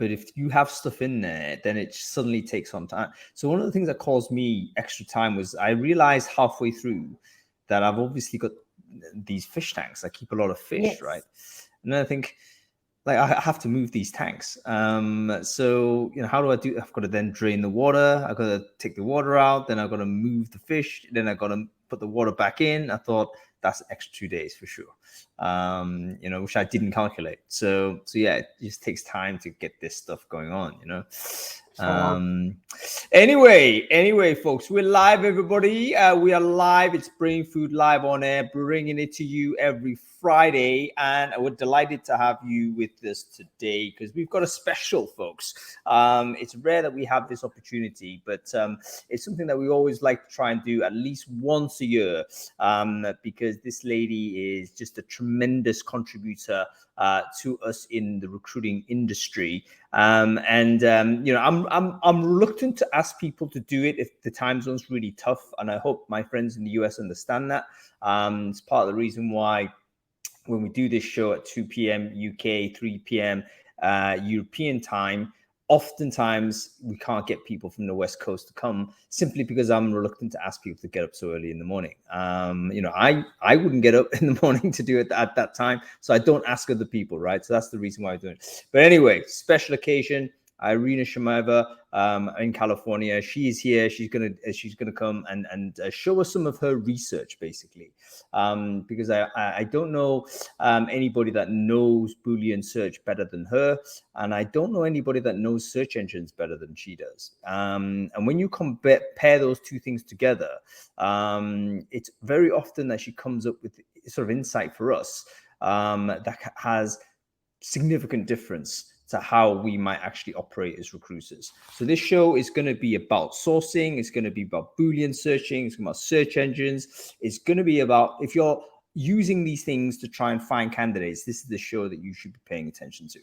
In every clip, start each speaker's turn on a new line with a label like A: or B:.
A: But if you have stuff in there, then it suddenly takes on time. So one of the things that caused me extra time was I realized halfway through that I've obviously got these fish tanks. I keep a lot of fish, right? And then I think, like, I have to move these tanks. So, how do I do? I've got to then drain the water. I've got to take the water out. Then I've got to move the fish. Then I've got to put the water back in. I thought that's an extra 2 days for sure. Which I didn't calculate. So yeah, it just takes time to get this stuff going on, Anyway, folks, we're live, everybody. We are live. It's Brain Food live on air, bringing it to you every Friday, and we're delighted to have you with us today because we've got a special, folks. It's rare that we have this opportunity, but it's something that we always like to try and do at least once a year, because this lady is just a tremendous contributor to us in the recruiting industry. I'm reluctant to ask people to do it if the time zone's really tough, and I hope my friends in the US understand that. It's part of the reason why when we do this show at 2 p.m. UK, 3 p.m. European time, oftentimes we can't get people from the West Coast to come simply because I'm reluctant to ask people to get up so early in the morning. I wouldn't get up in the morning to do it at that time, so I don't ask other people, right? So that's the reason why I'm doing it. But anyway, special occasion. Irina Shamaeva in California. She is here. She's gonna come and show us some of her research, basically, because I don't know anybody that knows Boolean search better than her, and I don't know anybody that knows search engines better than she does. And when you pair those two things together, it's very often that she comes up with sort of insight for us that has significant difference to how we might actually operate as recruiters. So this show is going to be about sourcing. It's going to be about Boolean searching. It's going to be about search engines. It's going to be about, if you're using these things to try and find candidates, this is the show that you should be paying attention to.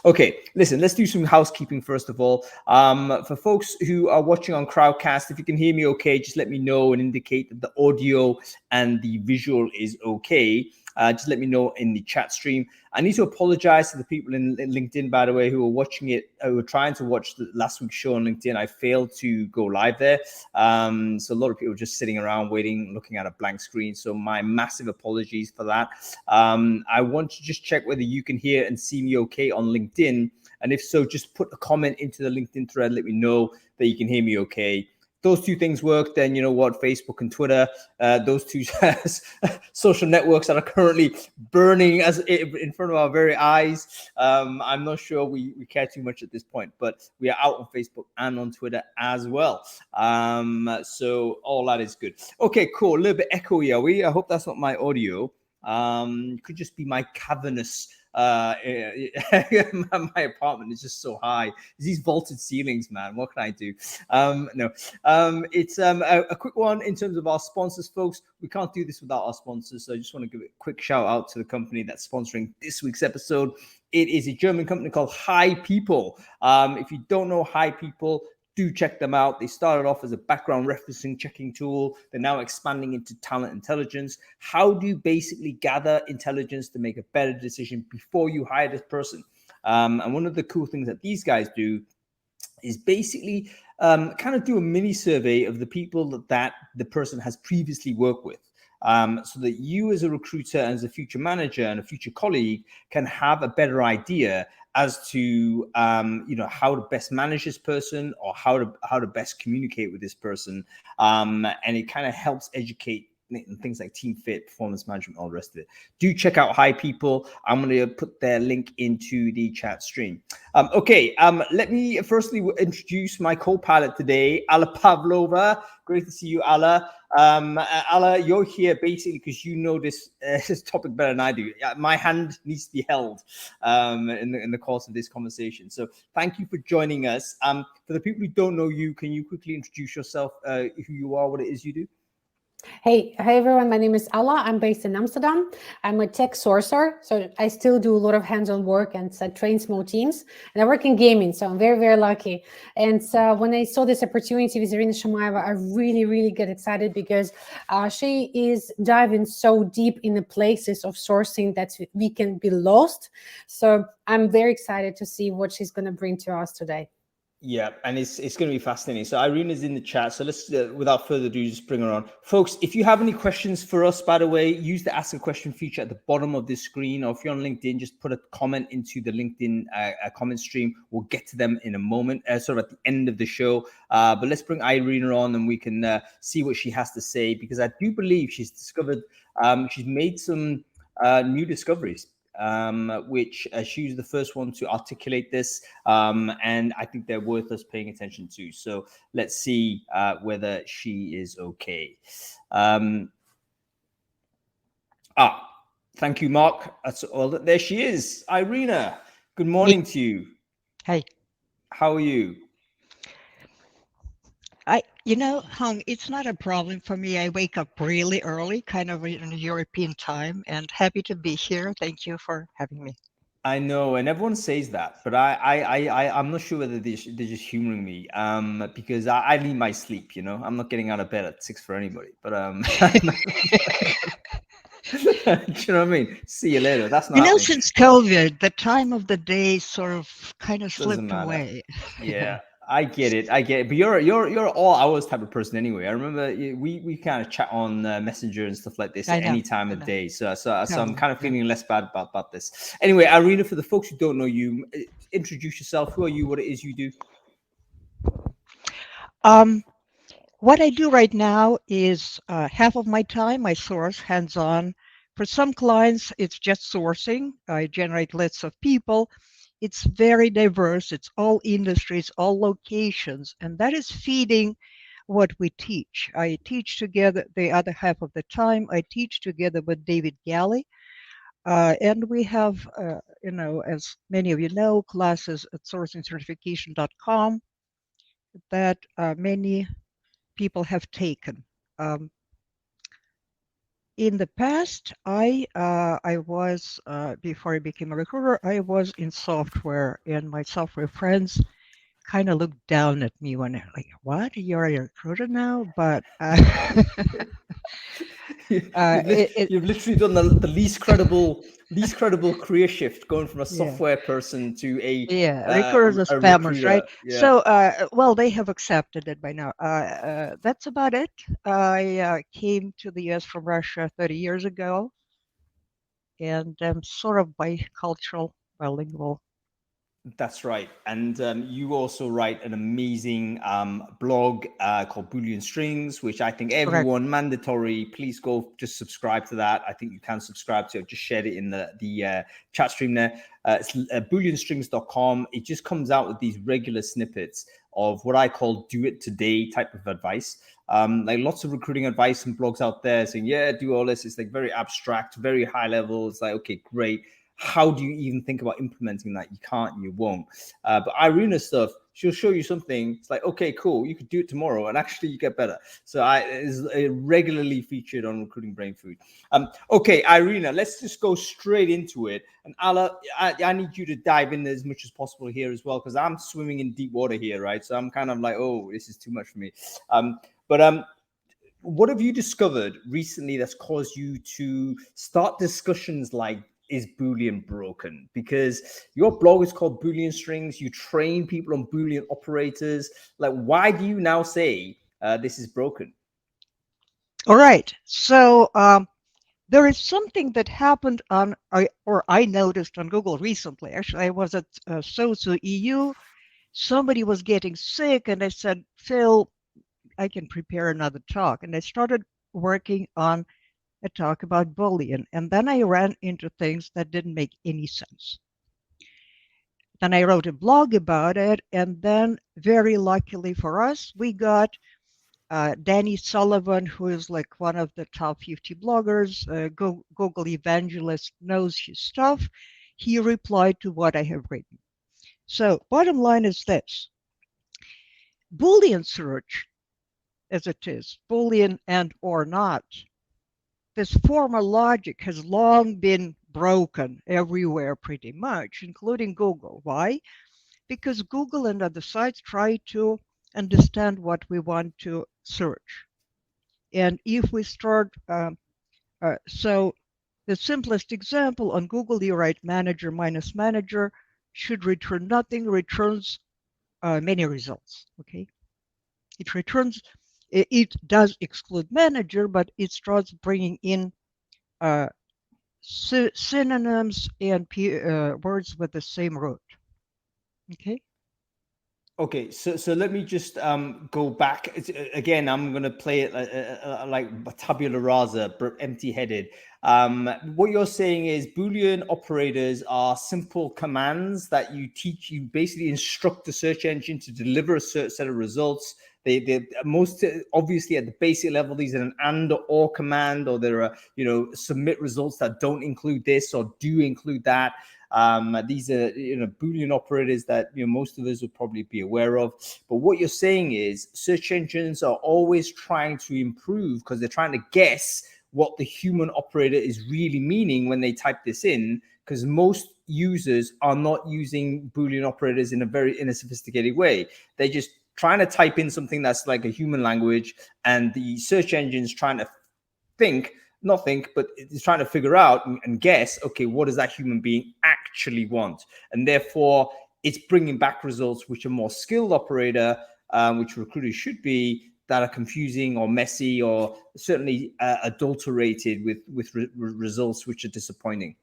A: Okay, listen, let's do some housekeeping first of all. For folks who are watching on Crowdcast, if you can hear me okay, just let me know and indicate that the audio and the visual is okay. Just let me know in the chat stream. I need to apologize to the people in LinkedIn, by the way, who are watching it, who were trying to watch the last week's show on LinkedIn. I failed to go live there. So a lot of people were just sitting around waiting, looking at a blank screen. So my massive apologies for that. I want to just check whether you can hear and see me okay on LinkedIn. And if so, just put a comment into the LinkedIn thread. Let me know that you can hear me okay. Those two things work, then you know what, Facebook and Twitter, those two social networks that are currently burning as in front of our very eyes. I'm not sure we care too much at this point, but we are out on Facebook and on Twitter as well. So all that is good. Okay, cool. A little bit echoey, are we? I hope that's not my audio. Could just be my cavernous my apartment is just so high. These vaulted ceilings, man. What can I do? It's a quick one in terms of our sponsors, folks. We can't do this without our sponsors, so I just want to give a quick shout out to the company that's sponsoring this week's episode. It is a German company called Hi People. If you don't know Hi People, do check them out. They started off as a background referencing checking tool. They're now expanding into talent intelligence. How do you basically gather intelligence to make a better decision before you hire this person? And one of the cool things that these guys do is basically kind of do a mini survey of the people that the person has previously worked with. So that you as a recruiter and as a future manager and a future colleague can have a better idea as to how to best manage this person or how to best communicate with this person, and it kind of helps educate things like team fit, performance management, all the rest of it. Do check out Hi People. I'm going to put their link into the chat stream. Let me firstly introduce my co-pilot today, Alla Pavlova. Great to see you, Alla. Alla, you're here basically because you know this topic better than I do. My hand needs to be held in the course of this conversation. So thank you for joining us. For the people who don't know you, can you quickly introduce yourself, who you are, what it is you do?
B: Hey everyone, my name is Alla. I'm based in Amsterdam. I'm a tech sourcer, so I still do a lot of hands-on work and train small teams. And I work in gaming, so I'm very, very lucky. And when I saw this opportunity with Irina Shamaeva, I really, really get excited because she is diving so deep in the places of sourcing that we can be lost. So I'm very excited to see what she's going to bring to us today.
A: Yeah, and it's going to be fascinating. So Irina's in the chat. So let's, without further ado, just bring her on, folks. If you have any questions for us, by the way, use the Ask a Question feature at the bottom of this screen, or if you're on LinkedIn, just put a comment into the LinkedIn comment stream. We'll get to them in a moment, sort of at the end of the show. But let's bring Irina on, and we can see what she has to say, because I do believe she's discovered, she's made some new discoveries, which she was the first one to articulate this, and I think they're worth us paying attention to. So let's see whether she is okay. Thank you, Mark. That's all. There she is, Irina. Good
C: Hey,
A: morning to you.
C: hey.
A: How are you?
C: Hung, it's not a problem for me. I wake up really early, kind of in European time, and happy to be here. Thank you for having me.
A: I know, and everyone says that, but I'm not sure whether they're just humoring me, because I need my sleep. You know, I'm not getting out of bed at 6 for anybody. But do you know what I mean? See you later. That's not happening.
C: Since COVID, the time of the day sort of kind of
A: Doesn't
C: slipped
A: matter.
C: away.
A: Yeah, I get it. I get it. But you're all hours type of person anyway. I remember we kind of chat on Messenger and stuff like this at
C: I know,
A: any time
C: I
A: of
C: know.
A: day. So I'm
C: Totally.
A: kind of
C: Yeah.
A: feeling less bad about this. Anyway, Irina, for the folks who don't know you, introduce yourself. Who are you? What it is you do?
C: Um, what I do right now is half of my time I source hands-on. For some clients, it's just sourcing. I generate lists of people. It's very diverse. It's all industries, all locations, and that is feeding what we teach. I teach together the other half of the time. I teach together with David Galley, and we have, as many of you know, classes at sourcingcertification.com that many people have taken. Um, in the past, I was before I became a recruiter, I was in software, and my software friends kind of looked down at me when they're like, "What? You're a recruiter now?" But it
A: You've literally done the least credible career shift, going from a
C: yeah.
A: software person to
C: Yeah, recruiters are
A: a
C: spammers, right?
A: recruiter. Yeah.
C: So, well, they have accepted it by now. That's about it. I came to the US from Russia 30 years ago, and I'm sort of bicultural, bilingual.
A: That's right. And you also write an amazing blog called Boolean Strings, which I think
C: Correct.
A: everyone mandatory. Please go just subscribe to that. I think you can subscribe to it. Just shared it in the chat stream there. It's booleanstrings.com. It just comes out with these regular snippets of what I call do it today type of advice. Like lots of recruiting advice and blogs out there saying, yeah, do all this. It's like very abstract, very high level. It's like, okay, great. How do you even think about implementing that? You can't, you won't. But Irina stuff, she'll show you something. It's like, okay, cool, you could do it tomorrow, and actually you get better. So I is regularly featured on Recruiting Brainfood. Okay, Irina, let's just go straight into it. And Ala, I need you to dive in as much as possible here as well, because I'm swimming in deep water here, right? So I'm kind of like, oh, this is too much for me. But what have you discovered recently that's caused you to start discussions like, is Boolean broken? Because your blog is called Boolean Strings. You train people on Boolean operators. Like, why do you now say this is broken?
C: All right. So, there is something that happened or I noticed on Google recently. Actually, I was at SOSU EU. Somebody was getting sick, and I said, Phil, I can prepare another talk. And I started working on a talk about Boolean. And then I ran into things that didn't make any sense. Then I wrote a blog about it. And then, very luckily for us, we got Danny Sullivan, who is like one of the top 50 bloggers, Google evangelist, knows his stuff. He replied to what I have written. So, bottom line is this: Boolean search as it is, Boolean and or not, this formal logic has long been broken everywhere pretty much, including Google. Why? Because Google and other sites try to understand what we want to search. And if we start, so the simplest example on Google, you write manager minus manager should return nothing, returns many results, okay? It returns, it does exclude manager, but it starts bringing in synonyms and words with the same root, okay?
A: Okay, so let me just go back again. I'm going to play it like tabula rasa, empty-headed. What you're saying is Boolean operators are simple commands that you teach. You basically instruct the search engine to deliver a certain set of results. They most obviously at the basic level, these are an and or command, or there are submit results that don't include this or do include that. These are Boolean operators that most of us would probably be aware of. But what you're saying is search engines are always trying to improve because they're trying to guess what the human operator is really meaning when they type this in, because most users are not using Boolean operators in a sophisticated way. They're just trying to type in something that's like a human language, and the search engine's trying to but it's trying to figure out and guess, okay, what does that human being actually want? And therefore, it's bringing back results which a more skilled operator, which recruiters should be, that are confusing or messy or certainly adulterated with results which are disappointing.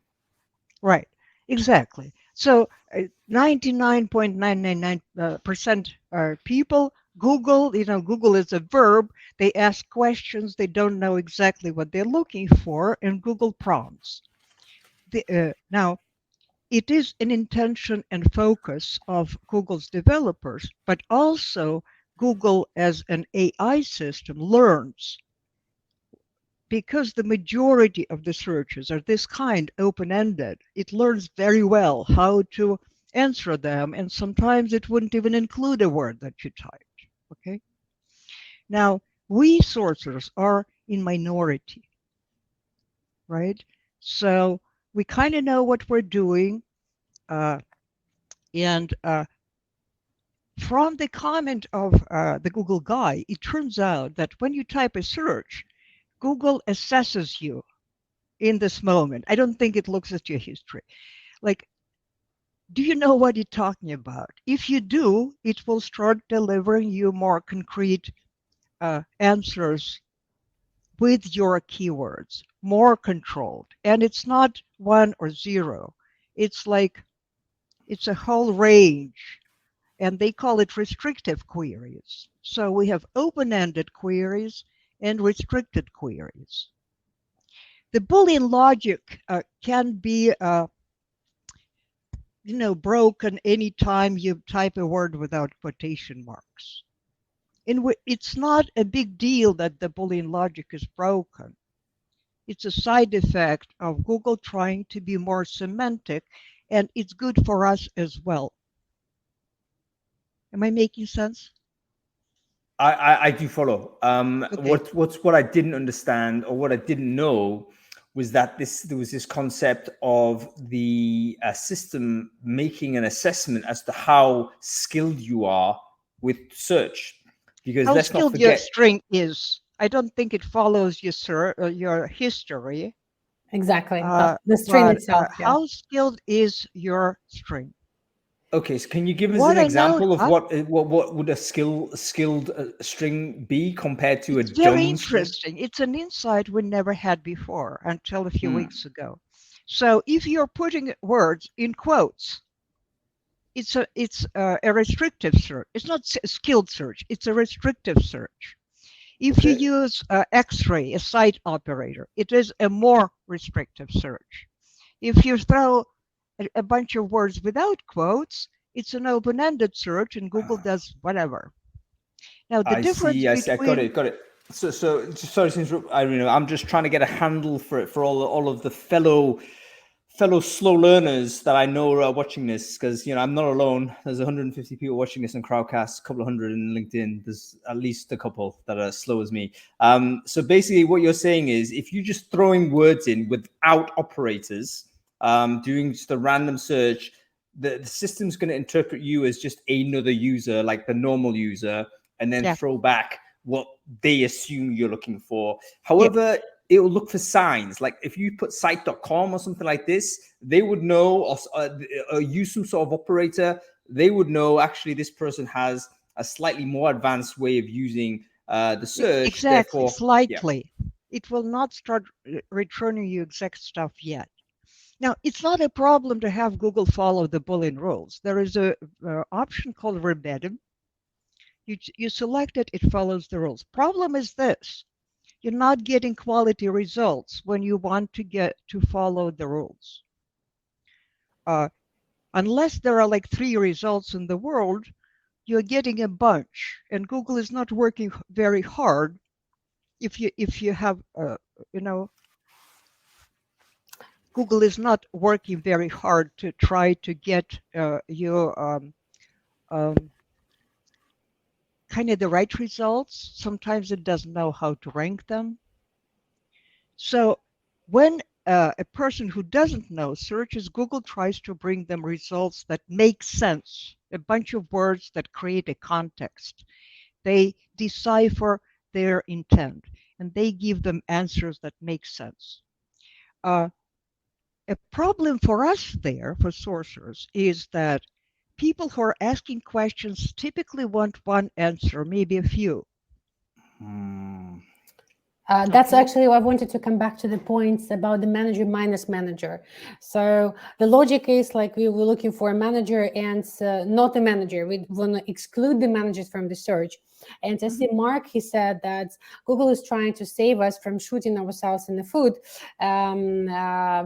C: Right, exactly. So 99.999% are people. Google, Google is a verb. They ask questions. They don't know exactly what they're looking for, and Google prompts. Now, it is an intention and focus of Google's developers, but also Google as an AI system learns, because the majority of the searches are this kind, open-ended. It learns very well how to answer them, and sometimes it wouldn't even include a word that you typed, okay? Now, we sourcers are in minority, right? So we kind of know what we're doing, and from the comment of the Google guy, it turns out that when you type a search, Google assesses you in this moment. I don't think it looks at your history. Like, do you know what you're talking about? If you do, it will start delivering you more concrete answers with your keywords, more controlled. And it's not 1 or 0. It's like, it's a whole range. And they call it restrictive queries. So we have open-ended queries and restricted queries. The Boolean logic can be broken anytime you type a word without quotation marks. It's not a big deal that the Boolean logic is broken. It's a side effect of Google trying to be more semantic, and it's good for us as well. Am I making sense?
A: I do follow.
C: Okay.
A: What I didn't understand, or what I didn't know, was that there was this concept of the system making an assessment as to how skilled you are with search. Because
C: how
A: let's not
C: skilled
A: forget,
C: your string is. I don't think it follows your history.
B: Exactly. The string itself. Yeah.
C: How skilled is your string?
A: Okay, so can you give us
C: What
A: an
C: I know,
A: example of what would a skilled string be compared to
C: it's
A: a
C: very
A: dumb string?
C: interesting. It's an insight we never had before until a few weeks ago. So if you're putting words in quotes, it's a restrictive search. It's not a skilled search. It's a restrictive search. If you use X-ray, a site operator, it is a more restrictive search. If you throw a bunch of words without quotes, it's an open-ended search, and Google does whatever. Now, the difference between...
A: I got it. So sorry to interrupt, Irina. I'm just trying to get a handle for all of the fellow fellow slow learners that I know are watching this, because I'm not alone. There's 150 people watching this on Crowdcast, a couple of hundred in LinkedIn. There's at least a couple that are as slow as me. So basically, what you're saying is, if you're just throwing words in without operators, doing just a random search, the system's going to interpret you as just another user, like the normal user, and then throw back what they assume you're looking for. However, it will look for signs. Like if you put site.com or something like this, they would know, or use some sort of operator, they would know actually this person has a slightly more advanced way of using the search.
C: Exactly,
A: Therefore,
C: slightly. It will not start returning you exact stuff yet. Now, it's not a problem to have Google follow the Boolean rules. There is a option called verbatim. You select it, it follows the rules. Problem is this: you're not getting quality results when you want to get to follow the rules. Unless there are like 3 results in the world, you're getting a bunch, and Google is not working very hard. If you have Google is not working very hard to try to get your kind of the right results. Sometimes it doesn't know how to rank them. So when a person who doesn't know searches, Google tries to bring them results that make sense, a bunch of words that create a context. They decipher their intent, and they give them answers that make sense. A problem for us there, for sourcers, is that people who are asking questions typically want one answer, maybe a few.
B: That's actually why I wanted to come back to the points about the manager minus manager. So the logic is like we were looking for a manager and not a manager. We want to exclude the managers from the search. And I see Mark, he said that Google is trying to save us from shooting ourselves in the foot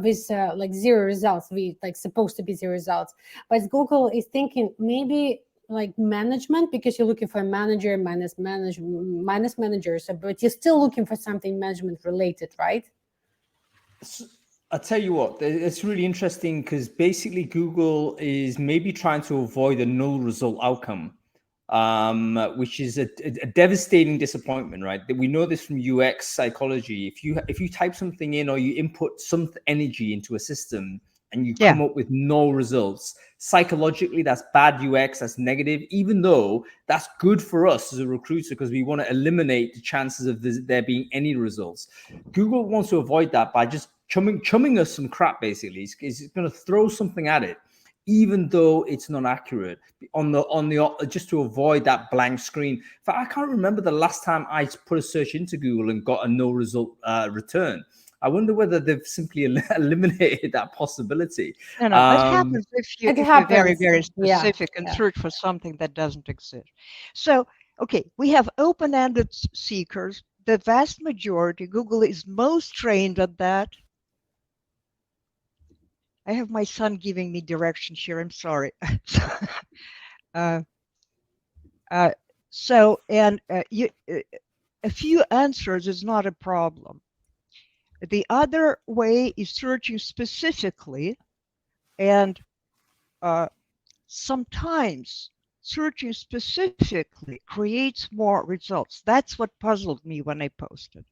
B: with like 0 results. We like supposed to be 0 results. But Google is thinking maybe like management, because you're looking for a manager minus manager, so but you're still looking for something management related, right?
A: I'll tell you what, it's really interesting, because basically Google is maybe trying to avoid a null result outcome, which is a devastating disappointment, right? We know this from UX psychology. If you type something in, or you input some energy into a system, and you come up with no results, psychologically, that's bad UX, that's negative, even though that's good for us as a recruiter, because we want to eliminate the chances of there being any results. Google wants to avoid that by just chumming us some crap, basically. It's going to throw something at it, even though it's not accurate, on the just to avoid that blank screen. In fact, I can't remember the last time I put a search into Google and got a no result return. I wonder whether they've simply eliminated that possibility.
C: No, it happens if you're very, very specific and search for something that doesn't exist. So, okay, we have open-ended seekers. The vast majority, Google is most trained at that. I have my son giving me directions here. I'm sorry. A few answers is not a problem. The other way is searching specifically, and sometimes searching specifically creates more results. That's what puzzled me when I posted.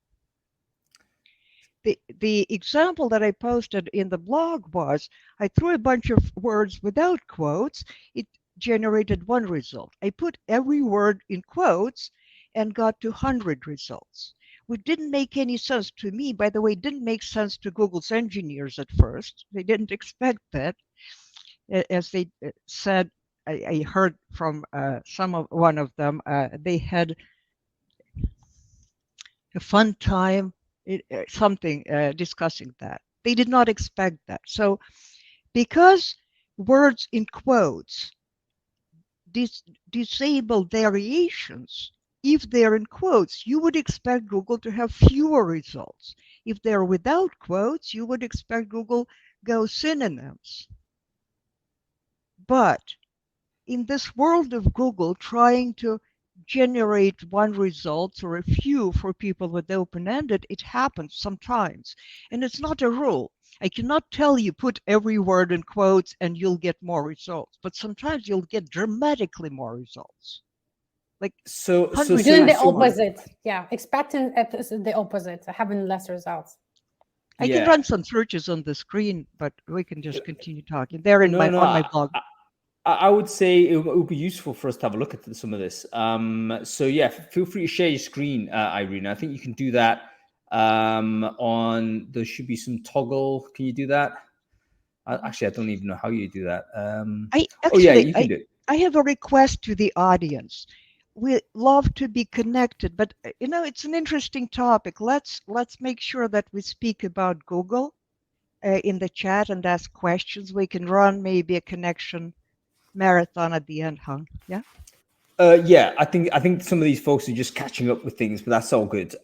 C: The example that I posted in the blog was, I threw a bunch of words without quotes. It generated 1 result. I put every word in quotes and got to 100 results. Which didn't make any sense to me. By the way, it didn't make sense to Google's engineers at first. They didn't expect that. As they said, I heard from one of them, they had a fun time, discussing that. They did not expect that. So because words in quotes disable variations, if they're in quotes, you would expect Google to have fewer results. If they're without quotes, you would expect Google go synonyms. But in this world of Google trying to generate 1 result or a few for people with open-ended, it happens sometimes. And it's not a rule. I cannot tell you put every word in quotes and you'll get more results, but sometimes you'll get dramatically more results. Like
B: We're doing the opposite. Yeah, expecting the opposite, having less results.
C: I can run some searches on the screen, but we can just continue talking. They're on my blog.
A: I would say it would be useful for us to have a look at some of this. So yeah, feel free to share your screen, Irina. I think you can do that on, there should be some toggle. Can you do that? Actually, I don't even know how you do that. Oh yeah, you can do it.
C: I have a request to the audience. We love to be connected, but you know, it's an interesting topic. Let's make sure that we speak about Google in the chat and ask questions. We can run maybe a connection marathon at the end, huh? Yeah.
A: Yeah, I think some of these folks are just catching up with things, but that's all good.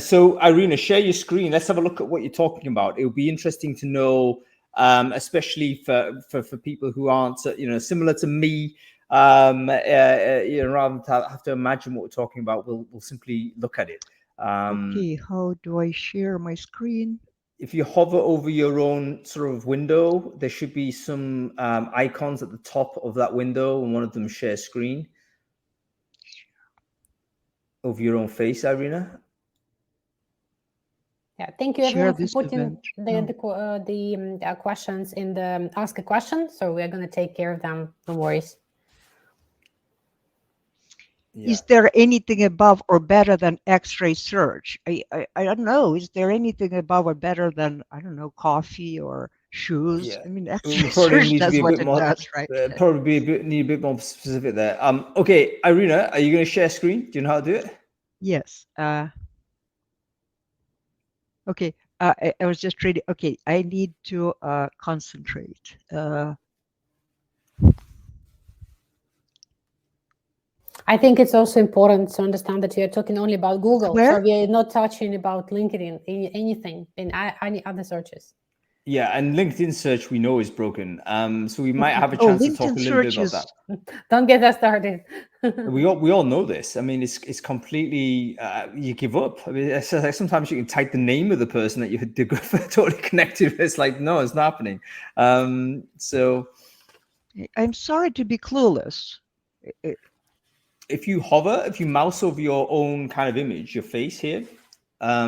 A: So Irina, share your screen. Let's have a look at what you're talking about. It would be interesting to know, especially for people who aren't, similar to me. Rather than have to imagine what we're talking about, we'll simply look at it.
C: Okay, how do I share my screen?
A: If you hover over your own sort of window, there should be some icons at the top of that window, and one of them share screen. Of your own face, Irina.
B: Yeah, thank you everyone for putting the questions in the ask a question. So we're going to take care of them. No worries.
C: Yeah. Is there anything above or better than X-ray search? I don't know. Is there anything above or better than, I don't know, coffee or shoes? Yeah. I mean, X-ray search does what it does, right?
A: Probably need a bit more specific there. Okay, Irina, are you going to share screen? Do you know how to do it?
C: Yes. Okay. I was just ready. Okay, I need to concentrate.
B: I think it's also important to understand that we are talking only about Google. So we are not touching about LinkedIn, anything in any other searches.
A: Yeah, and LinkedIn search we know is broken. So we might have a chance to talk a little bit about that.
B: Don't get us started.
A: we all know this. I mean, it's completely you give up. I mean, it's like sometimes you can type the name of the person that you're totally connected with. It's like, no, it's not happening. So
C: I'm sorry to be clueless.
A: If you hover, if you mouse over your own kind of image, your face here. Yeah.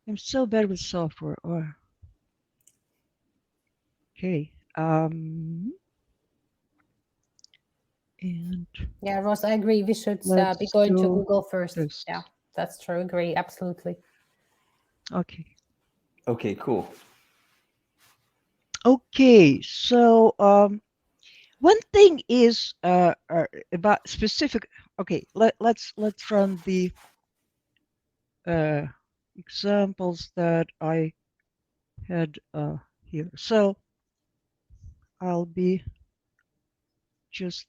C: I'm so bad with software. Okay. And
B: yeah, Ross, I agree. We should be going to Google first. This. Yeah, that's true. Agree. Absolutely.
C: Okay.
A: Okay, cool.
C: Okay, so one thing is about specific. Okay, let's run the examples that I had here. So I'll be just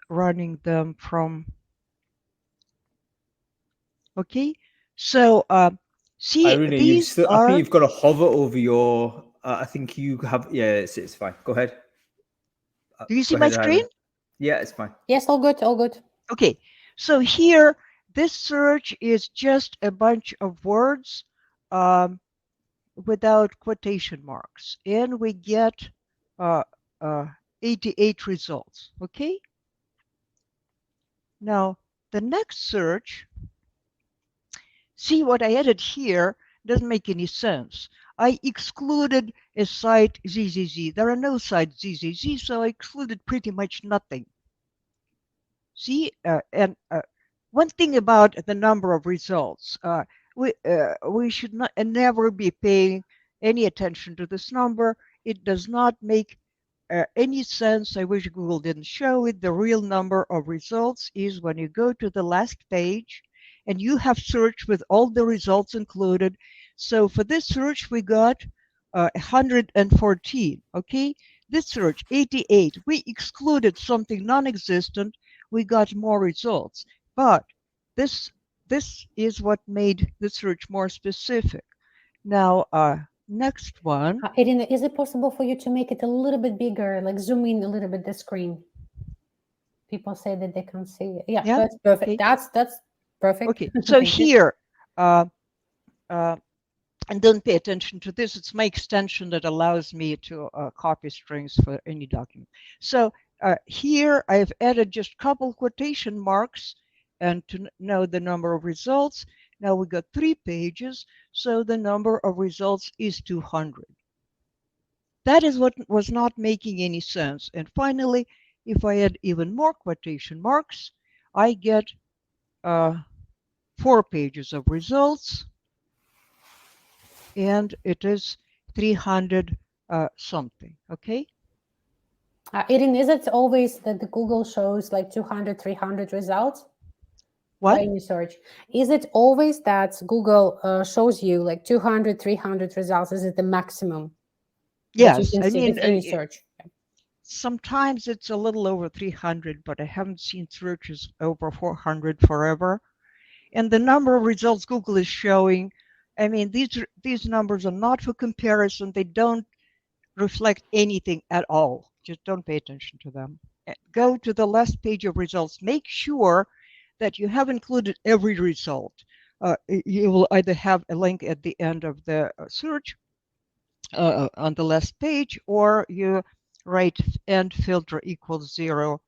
C: running them from. Okay, so see,
A: Irina,
C: these
A: I think you've got to hover over your. I think you have. Yeah, it's fine. Go ahead.
C: Do you see my screen?
A: Irina. Yeah, it's fine.
B: Yes, all good, all good.
C: Okay, so here, this search is just a bunch of words without quotation marks, and we get 88 results. Okay. Now the next search. See what I added here doesn't make any sense. I excluded a site ZZZ. There are no sites ZZZ, so I excluded pretty much nothing. See, and one thing about the number of results, we should not never be paying any attention to this number. It does not make any sense. I wish Google didn't show it. The real number of results is when you go to the last page and you have searched with all the results included. So for this search, we got 114, okay? This search, 88. We excluded something non-existent. We got more results. But this is what made the search more specific. Now, next one.
B: Irina, is it possible for you to make it a little bit bigger, like zoom in a little bit the screen? People say that they can see it. Yeah, that's perfect. Okay. That's perfect.
C: Okay, so here, and don't pay attention to this. It's my extension that allows me to copy strings for any document. So here I've added just a couple quotation marks and to know the number of results. Now we got 3 pages, so the number of results is 200. That is what was not making any sense. And finally, if I add even more quotation marks, I get 4 pages of results, and it is 300 something, okay?
B: Irina, is it always that the Google shows like 200, 300 results?
C: What?
B: When you search, is it always that Google shows you like 200, 300 results? Is it the maximum?
C: Yes,
B: you can
C: I
B: see
C: mean,
B: before you search?
C: sometimes it's a little over 300, but I haven't seen searches over 400 forever. And the number of results Google is showing, I mean, these numbers are not for comparison. They don't reflect anything at all. Just don't pay attention to them. Go to the last page of results. Make sure that you have included every result. You will either have a link at the end of the search on the last page, or you write end filter equals 0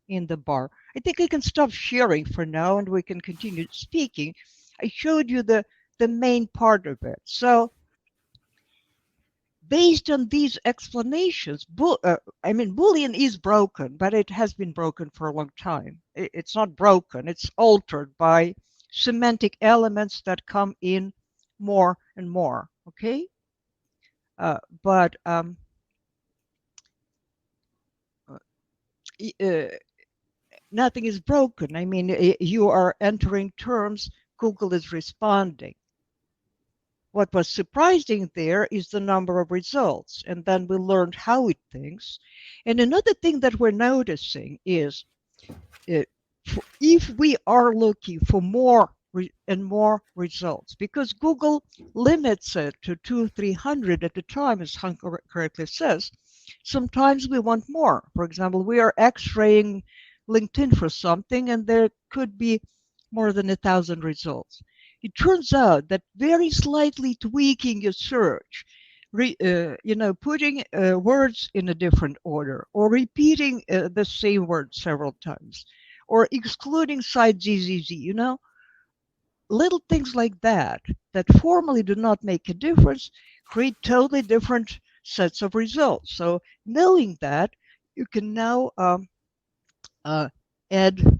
C: in the bar. I think I can stop sharing for now and we can continue speaking. I showed you the main part of it. So based on these explanations, Boolean is broken, but it has been broken for a long time. It's not broken, it's altered by semantic elements that come in more and more, okay? But nothing is broken. I mean, you are entering terms, Google is responding. What was surprising there is the number of results, and then we learned how it thinks. And another thing that we're noticing is if we are looking for more and more results, because Google limits it to 200-300 at a time, as Hank correctly says, sometimes we want more. For example, we are x-raying LinkedIn for something, and there could be more than 1,000 results. It turns out that very slightly tweaking your search, putting words in a different order, or repeating the same word several times, or excluding site ZZZ, little things like that formally do not make a difference, create totally different sets of results. So knowing that, you can now add.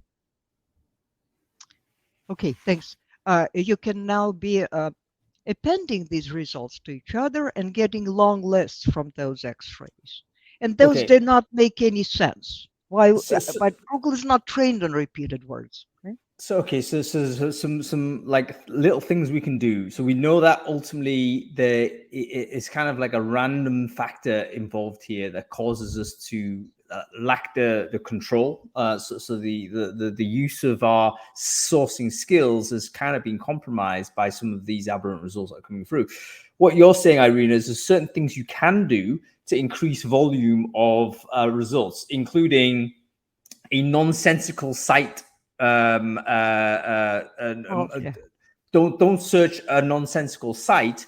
C: Okay, thanks. You can now be appending these results to each other and getting long lists from those X-rays. And those did not make any sense. Why? But Google is not trained on repeated words. Right?
A: So some like little things we can do. So we know that ultimately it's kind of like a random factor involved here that causes us to lack the control. So the use of our sourcing skills has kind of been compromised by some of these aberrant results that are coming through. What you're saying, Irina, is there's certain things you can do to increase volume of results, including a nonsensical site. Don't search a nonsensical site.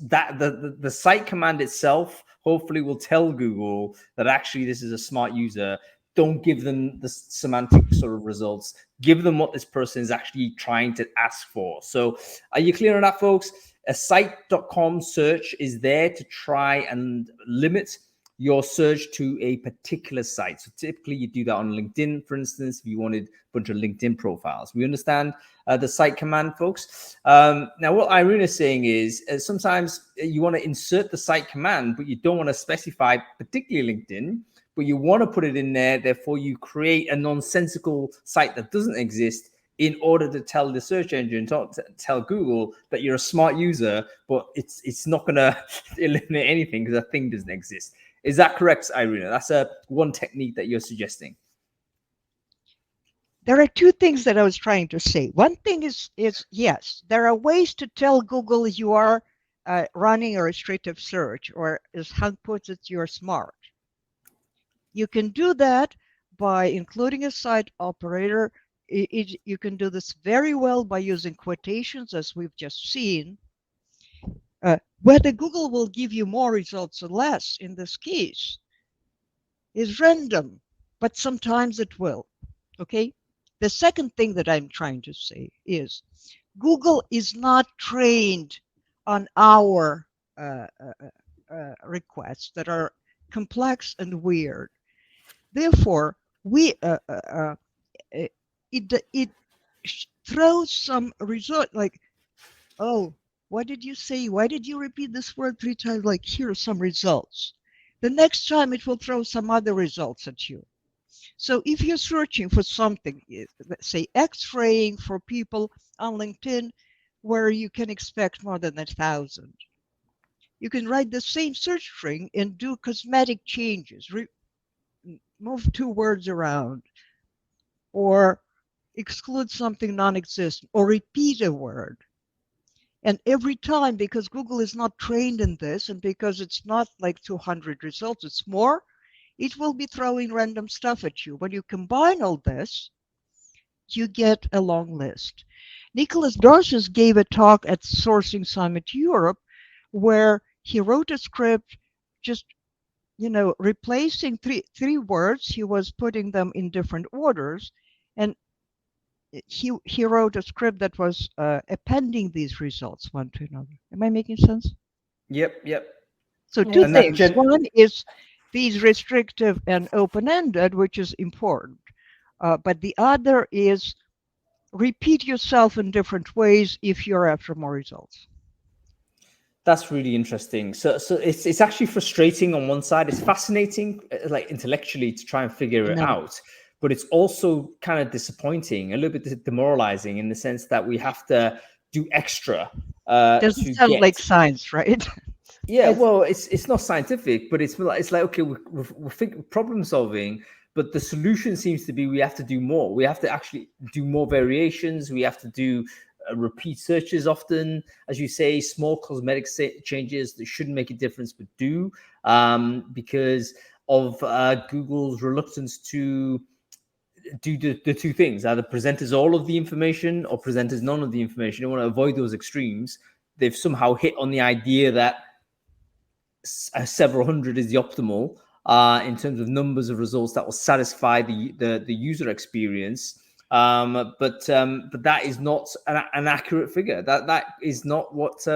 A: That the site command itself hopefully will tell Google that actually this is a smart user. Don't give them the semantic sort of results. Give them what this person is actually trying to ask for. So are you clear on that, folks? A site.com search is there to try and limit your search to a particular site. So typically you do that on LinkedIn, for instance, if you wanted a bunch of LinkedIn profiles. We understand the site command, folks. Now, what Irina is saying is sometimes you want to insert the site command, but you don't want to specify particularly LinkedIn, but you want to put it in there. Therefore, you create a nonsensical site that doesn't exist in order to tell the search engine, to tell Google that you're a smart user, but it's not going to eliminate anything because that thing doesn't exist. Is that correct, Irina? That's one technique that you're suggesting.
C: There are two things that I was trying to say. One thing is yes, there are ways to tell Google you are running a restrictive search, or as Hank puts it, you're smart. You can do that by including a site operator. You can do this very well by using quotations, as we've just seen. Whether Google will give you more results or less in this case is random, but sometimes it will. Okay? The second thing that I'm trying to say is Google is not trained on our requests that are complex and weird. Therefore, it throws some result like, oh, what did you say? Why did you repeat this word 3 times? Like, here are some results. The next time it will throw some other results at you. So if you're searching for something, let's say X-raying for people on LinkedIn, where you can expect more than 1,000, you can write the same search string and do cosmetic changes, move 2 words around, or exclude something non-existent, or repeat a word. And every time, because Google is not trained in this, and because it's not like 200 results, it's more, it will be throwing random stuff at you. When you combine all this, you get a long list. Nicholas Darcis gave a talk at Sourcing Summit Europe, where he wrote a script just, replacing three words. He was putting them in different orders, and he wrote a script that was appending these results one to another. Am I making sense?
A: Yep.
C: So 2 things. One is these restrictive and open-ended, which is important. But the other is repeat yourself in different ways if you're after more results.
A: That's really interesting. So it's actually frustrating on one side. It's fascinating, like intellectually, to try and figure it out. But it's also kind of disappointing, a little bit demoralizing in the sense that we have to do extra.
C: Doesn't sound like science, right?
A: Yeah, well, it's not scientific, but it's like okay, we're problem solving, but the solution seems to be we have to do more. We have to actually do more variations. We have to do repeat searches often, as you say, small cosmetic changes that shouldn't make a difference, but do, because of Google's reluctance to do the 2 things: either present us all of the information or present us none of the information. They want to avoid those extremes. They've somehow hit on the idea that several hundred is the optimal in terms of numbers of results that will satisfy the user experience. But that is not an accurate figure. That is not what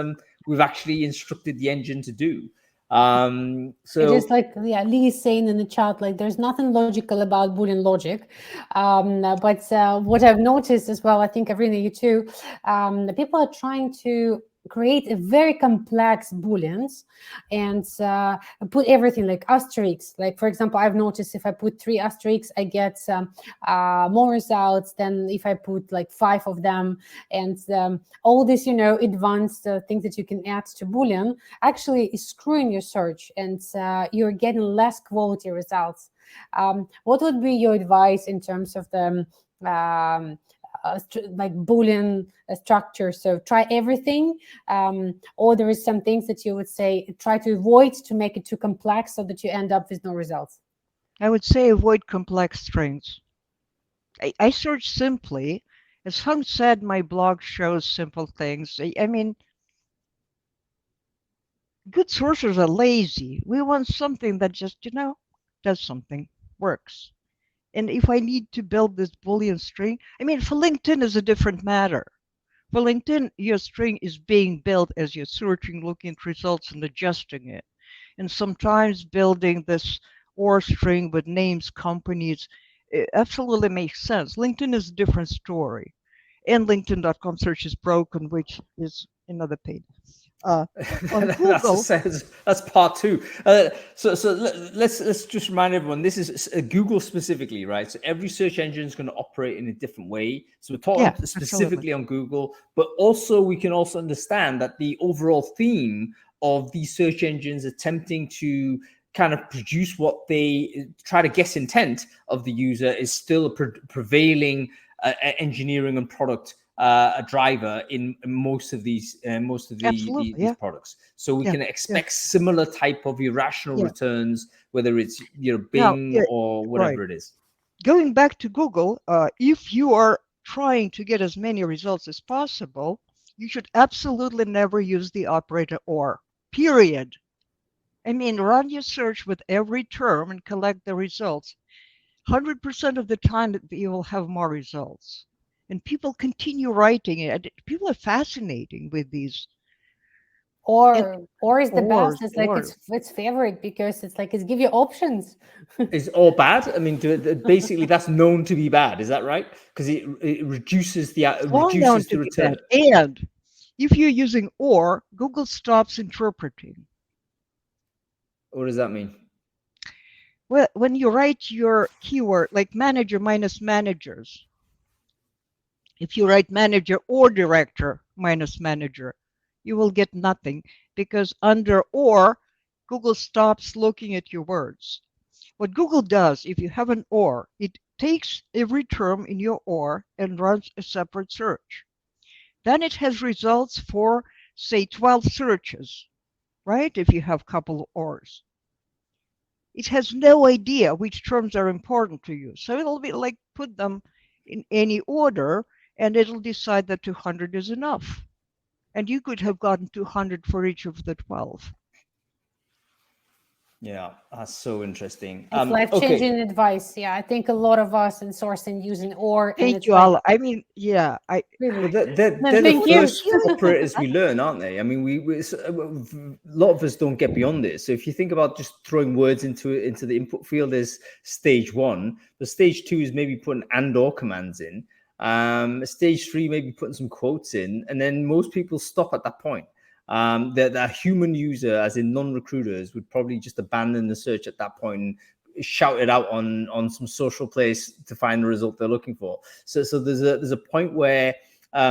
A: we've actually instructed the engine to do. So
B: it is like Lee is saying in the chat, like there's nothing logical about Boolean logic, but what I've noticed as well, I think Irina, you too, the people are trying to create a very complex booleans and put everything like asterisks. Like, for example, I've noticed if I put 3 asterisks, I get more results than if I put like 5 of them. And all this, advanced things that you can add to Boolean actually is screwing your search, and you're getting less quality results. What would be your advice in terms of the like Boolean structure? So try everything, or there is some things that you would say try to avoid to make it too complex so that you end up with no results?
C: I would say avoid complex strings. I search simply. As Hung said, my blog shows simple things. I mean, good sources are lazy. We want something that just, does something, works. And if I need to build this Boolean string, I mean, for LinkedIn is a different matter. For LinkedIn, your string is being built as you're searching, looking at results and adjusting it. And sometimes building this OR string with names, companies, it absolutely makes sense. LinkedIn is a different story. And LinkedIn.com search is broken, which is another page. On Google,
A: that's part 2. So let's just remind everyone, this is Google specifically, right? So every search engine is going to operate in a different way. So we're talking specifically on Google, but also we can also understand that the overall theme of these search engines attempting to kind of produce what they try to guess intent of the user is still a prevailing engineering and product a driver in most of these these products. So we can expect similar type of irrational returns, whether it's Bing or whatever it is.
C: Going back to Google, if you are trying to get as many results as possible, you should absolutely never use the operator or, period. I mean, run your search with every term and collect the results. 100% of the time, you will have more results. And people continue writing it. People are fascinating with these.
B: Or is the
C: Ors,
B: best. It's like
C: or
B: it's favorite because it's like it's give you options.
A: Is all bad? I mean, basically, that's known to be bad. Is that right? Because it reduces the
C: long known to be
A: return.
C: bad. And if you're using or, Google stops interpreting.
A: What does that mean?
C: Well, when you write your keyword, like manager minus managers, if you write manager or director minus manager, you will get nothing, because under or, Google stops looking at your words. What Google does, if you have an or, it takes every term in your or and runs a separate search. Then it has results for, say, 12 searches, right? If you have a couple of ors. It has no idea which terms are important to you. So it'll be like, put them in any order, and it'll decide that 200 is enough. And you could have gotten 200 for each of the 12.
A: Yeah, that's so interesting.
B: It's life-changing advice. Yeah, I think a lot of us in sourcing using or.
C: Thank you, Ala. I mean, yeah,
A: Well, they're
B: Thank
A: the
B: you.
A: first operators we learn, aren't they? I mean, a lot of us don't get beyond this. So if you think about just throwing words into the input field as stage one, the stage two is maybe putting and or commands in. Stage three, maybe putting some quotes in, and then most people stop at that point. The human user, as in non-recruiters, would probably just abandon the search at that point and shout it out on some social place to find the result they're looking for. So there's a point where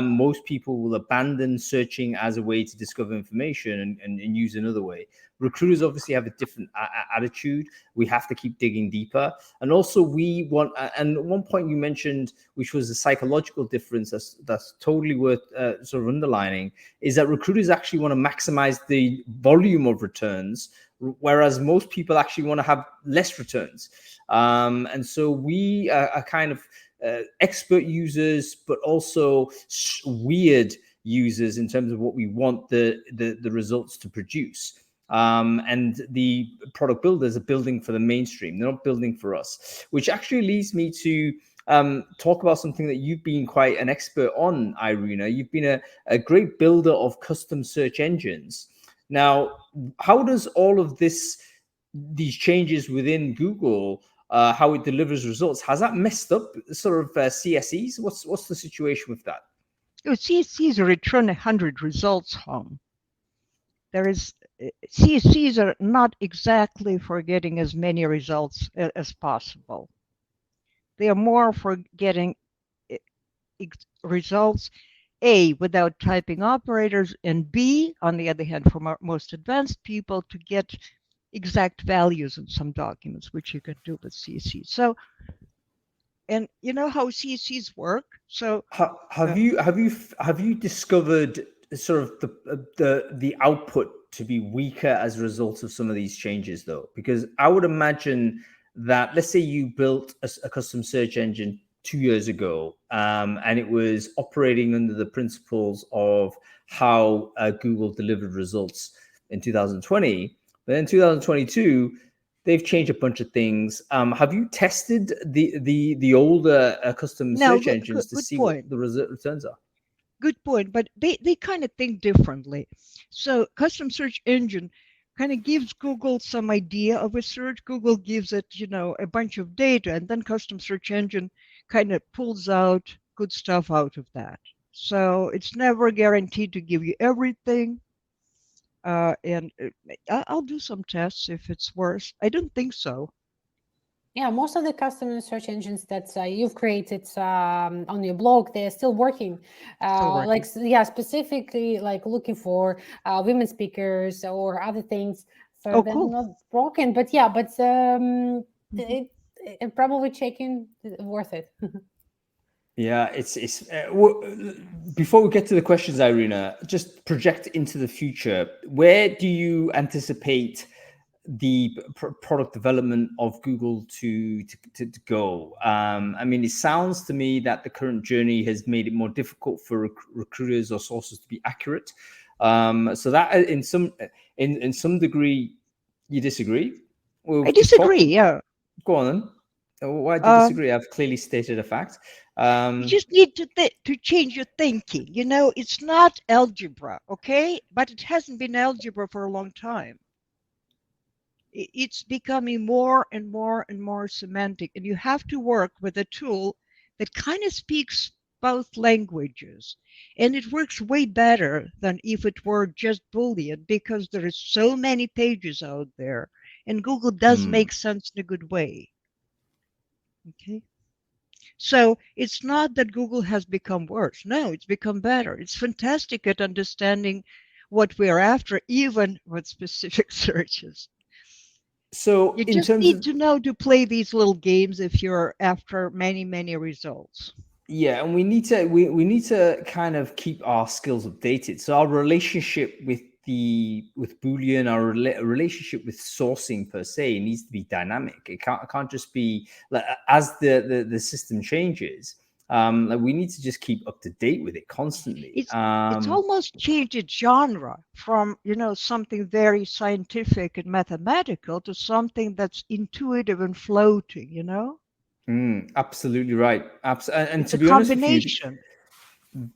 A: most people will abandon searching as a way to discover information and use another way. Recruiters obviously have a different attitude. We have to keep digging deeper. And also we want, and one point you mentioned, which was a psychological difference that's totally worth sort of underlining, is that recruiters actually want to maximize the volume of returns, whereas most people actually want to have less returns. And so we are kind of expert users, but also weird users in terms of what we want the results to produce. And the product builders are building for the mainstream. They're not building for us, which actually leads me to talk about something that you've been quite an expert on, Irina. You've been a great builder of custom search engines. Now, how does all of these changes within Google, how it delivers results, has that messed up sort of CSEs? What's the situation with that?
C: CSEs return 100 results home. CSEs are not exactly for getting as many results as possible. They are more for getting results, A, without typing operators, and B, on the other hand, for most advanced people, to get exact values in some documents, which you can do with CSEs. So, and you know how CSEs work. So,
A: have you discovered sort of the output to be weaker as a result of some of these changes, though? Because I would imagine that, let's say you built a custom search engine 2 years ago, and it was operating under the principles of how Google delivered results in 2020. But in 2022, they've changed a bunch of things. Have you tested the older custom search engines to see what the returns are?
C: Good point, but they kind of think differently. So custom search engine kind of gives Google some idea of a search. Google gives it, a bunch of data, and then custom search engine kind of pulls out good stuff out of that. So it's never guaranteed to give you everything. And I'll do some tests if it's worse. I don't think so.
B: Yeah, most of the custom search engines that you've created on your blog, they're still working. Like, yeah, specifically like looking for women speakers or other things. So they're not broken, but yeah, but it probably checking worth it.
A: Yeah, it's before we get to the questions, Irina, just project into the future. Where do you anticipate the product development of Google to go? I mean, it sounds to me that the current journey has made it more difficult for recruiters or sources to be accurate. So that in some degree, you disagree?
C: I disagree. Yeah.
A: Go on then. Why do you disagree? I've clearly stated a fact.
C: You just need to change your thinking. You know, it's not algebra, okay? But it hasn't been algebra for a long time. It's becoming more and more and more semantic, and you have to work with a tool that kind of speaks both languages. And it works way better than if it were just Boolean, because there is so many pages out there, and Google does make sense in a good way. Okay. So it's not that Google has become worse. No, it's become better. It's fantastic at understanding what we're after, even with specific searches.
A: So
C: you just need to know to play these little games if you're after many, many results.
A: Yeah, and we need to kind of keep our skills updated. So our relationship with Boolean, our relationship with sourcing per se needs to be dynamic. It can't just be like as the system changes. Like we need to just keep up to date with it constantly.
C: It's almost changed its genre from, you know, something very scientific and mathematical to something that's intuitive and floating, you know?
A: Absolutely right. And
C: it's
A: to
C: a
A: be honest with you,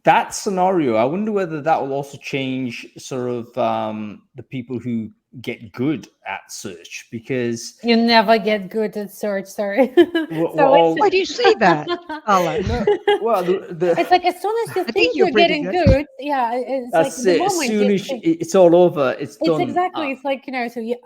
A: that scenario, I wonder whether that will also change sort of the people who get good at search, because
B: you never get good at search. Sorry.
C: Why do you say that, Ala?
A: No, well,
B: it's like as soon as you think you're getting good, yeah, it's
A: that's
B: like the
A: it.
B: moment
A: As soon as it's all over, it's done.
B: Exactly. It's like, you know, so you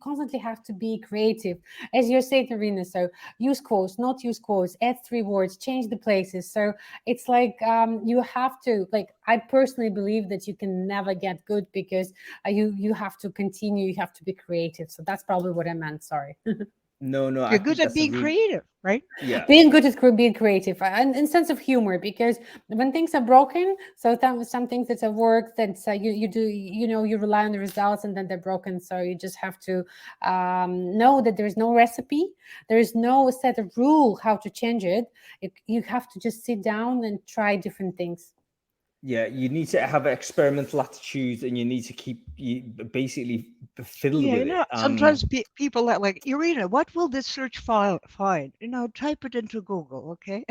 B: constantly have to be creative, as you're saying, Irina. So use quotes, not use quotes, add 3 words, change the places. So it's like you have to, like, I personally believe that you can never get good, because you have to continue, you have to be creative. So that's probably what I meant. Sorry.
A: No,
C: you're good at being creative, right?
B: Yeah, being good at being creative and sense of humor, because when things are broken, so some things that have worked, that you do, you know, you rely on the results, and then they're broken. So you just have to know that there is no recipe, there is no set of rule how to change it. You have to just sit down and try different things.
A: Yeah, you need to have an experimental attitude, and you need to keep basically fiddle with it.
C: Sometimes people are like, Irina, what will this search file find? You know, type it into Google, okay?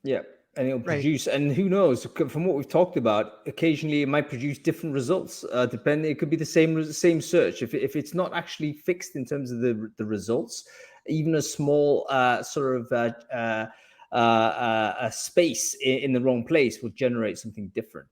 A: Yeah, and it'll produce, and who knows, from what we've talked about, occasionally it might produce different results. Depending, it could be the same search. If it's not actually fixed in terms of the results, even a small sort of a space in the wrong place will generate something different.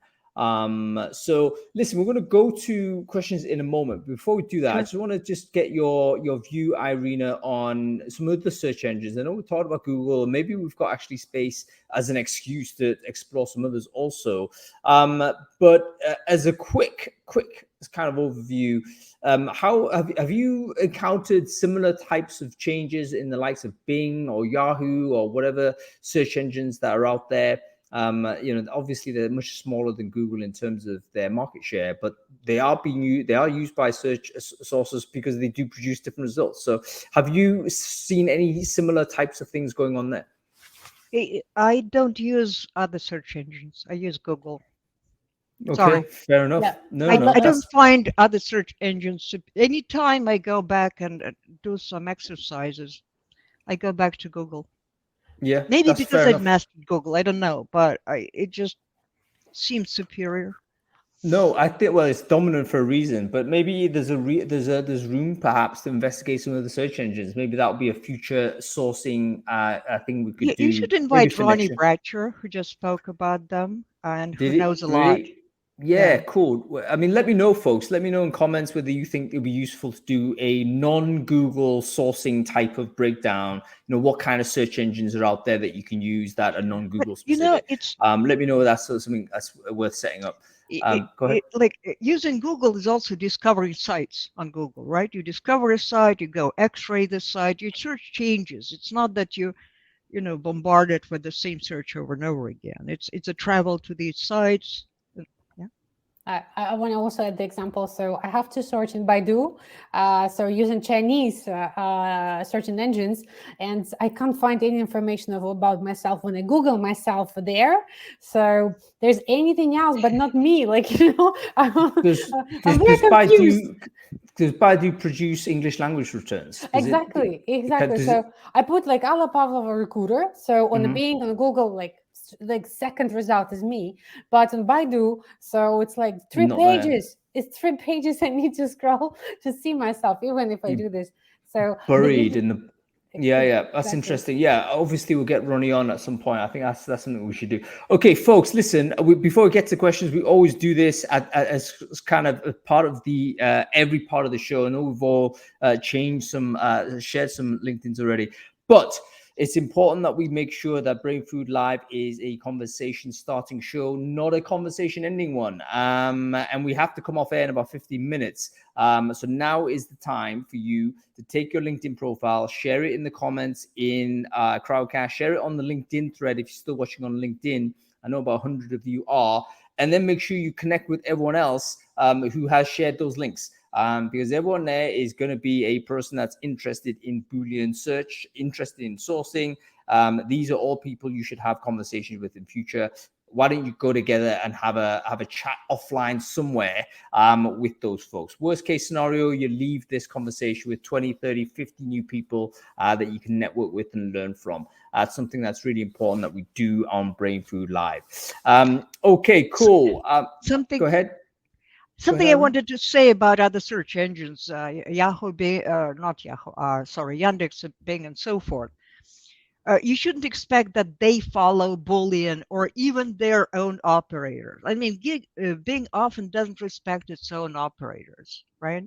A: So listen, we're going to go to questions in a moment. Before we do that, I just want to get your view, Irina, on some of the search engines. I know we talked about Google, and maybe we've got actually space as an excuse to explore some others also. But as a quick kind of overview, how have you encountered similar types of changes in the likes of Bing or Yahoo or whatever search engines that are out there? You know, obviously they're much smaller than Google in terms of their market share, but they are used by search sources because they do produce different results. So have you seen any similar types of things going on there?
C: I don't use other search engines. I use Google.
A: Okay,
C: sorry.
A: Fair enough.
B: Yeah.
C: I don't find other search engines. Anytime I go back and do some exercises, I go back to Google.
A: Yeah,
C: maybe because I've mastered Google. I don't know, but it just seems superior.
A: No, I think, well, it's dominant for a reason, but maybe there's room perhaps to investigate some of the search engines. Maybe that would be a future sourcing thing we could do.
C: You should invite Ronnie Bratcher, who just spoke about them and who knows a lot.
A: Yeah, cool. I mean, let me know, folks. Let me know in comments whether you think it would be useful to do a non-Google sourcing type of breakdown. You know, what kind of search engines are out there that you can use that are non-Google specific.
C: You know, it's
A: let me know if that's something that's worth setting up. Go ahead.
C: Like using Google is also discovering sites on Google, right? You discover a site, you go X-ray the site, your search changes. It's not that you bombard it with the same search over and over again. It's a travel to these sites.
B: I want to also add the example. So I have to search in Baidu, so using Chinese searching engines, and I can't find any information about myself when I Google myself there. So there's anything else, but not me. Like, I'm very confused.
A: Does Baidu produce English language returns?
B: Exactly. So I put like Alla Pavlova recruiter. So on the Bing, on Google, like second result is me, but on Baidu, so it's like 3 pages. It's 3 pages I need to scroll to see myself, even if I do this. So
A: buried in the that's interesting. Yeah, obviously we'll get Ronnie on at some point. I think that's something we should do. Okay, folks, listen, before we get to questions, we always do this as kind of a part of the every part of the show. I know we've all shared some LinkedIn's already, but it's important that we make sure that Brain Food Live is a conversation starting show, not a conversation ending one. And we have to come off air in about 15 minutes. So now is the time for you to take your LinkedIn profile, share it in the comments in Crowdcast, share it on the LinkedIn thread if you're still watching on LinkedIn. I know about 100 of you are. And then make sure you connect with everyone else who has shared those links. Because everyone there is going to be a person that's interested in Boolean search, interested in sourcing. These are all people you should have conversations with in future. Why don't you go together and have a chat offline somewhere with those folks? Worst case scenario, you leave this conversation with 20, 30, 50 new people that you can network with and learn from. That's something that's really important that we do on Brain Food Live. Okay, cool. Go ahead.
C: Something I wanted to say about other search engines, Yandex, Bing, and so forth. You shouldn't expect that they follow Boolean or even their own operators. I mean, Bing often doesn't respect its own operators, right?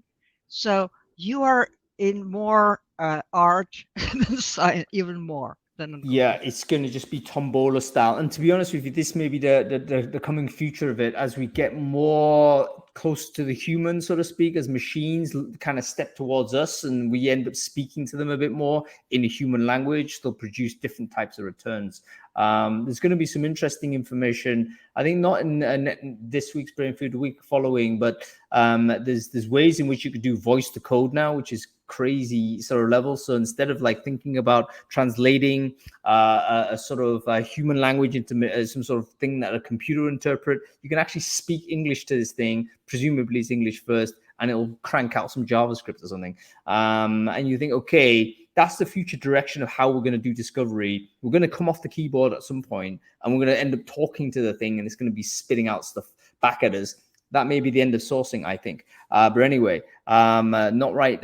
C: So you are in more art than science, even more.
A: Yeah, it's going to just be Tombola style. And to be honest with you, this may be the coming future of it as we get more close to the human, so to speak, as machines kind of step towards us and we end up speaking to them a bit more in a human language. They'll produce different types of returns. There's going to be some interesting information. I think not in this week's Brain Food, the week following, but there's ways in which you could do voice to code now, which is crazy sort of level. So instead of like thinking about translating a sort of human language into some sort of thing that a computer interpret, you can actually speak English to this thing. Presumably it's English first, and it'll crank out some JavaScript or something. And you think, okay, that's the future direction of how we're going to do discovery. We're going to come off the keyboard at some point, and we're going to end up talking to the thing, and it's going to be spitting out stuff back at us. That may be the end of sourcing, I think. But anyway, not right.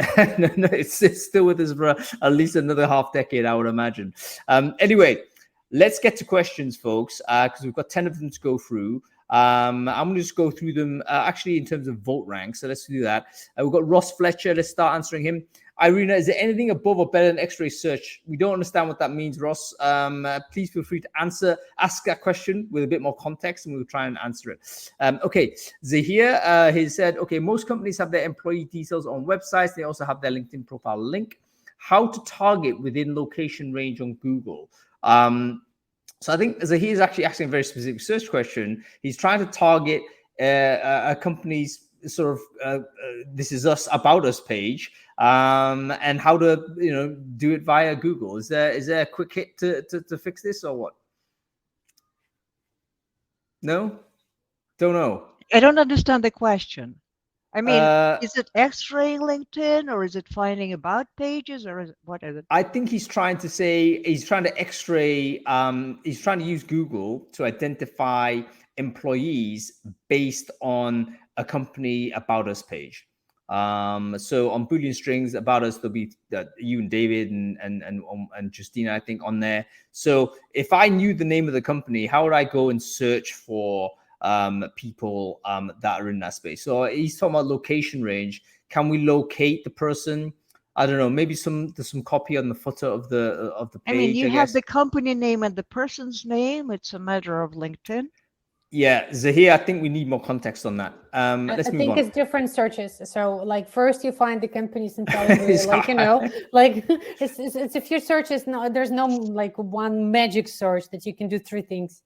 A: No, it's still with us for at least another half decade, I would imagine. Anyway, let's get to questions, folks, because we've got 10 of them to go through. I'm going to just go through them actually in terms of vote rank. So let's do that. We've got Ross Fletcher. Let's start answering him. Irina, is there anything above or better than X-ray search? We don't understand what that means, Ross. Please feel free to ask that question with a bit more context, and we'll try and answer it. Okay, Zahir, he said, okay, most companies have their employee details on websites. They also have their LinkedIn profile link. How to target within location range on Google? So I think Zahir is actually asking a very specific search question. He's trying to target a company's sort of this is us, about us page, and how to do it via Google. Is there a quick hit to fix this or what? No, don't know.
C: I don't understand the question. I mean, is it X-raying LinkedIn, or is it finding about pages, or what is it?
A: I think he's trying to say he's trying to X-ray. He's trying to use Google to identify employees based on a company about us page. So on Boolean Strings about us, there'll be you and David and Justina, I think, on there. So if I knew the name of the company, how would I go and search for people that are in that space? So he's talking about location range. Can we locate the person? I don't know. Maybe there's some copy on the footer of the page.
C: I mean, you have the company name and the person's name. It's a matter of LinkedIn.
A: Yeah, Zahir, I think we need more context on that. Let's move on.
B: I think it's different searches. So, like, first you find the companies and tell them, like it's a few searches. No, there's no like one magic search that you can do 3 things.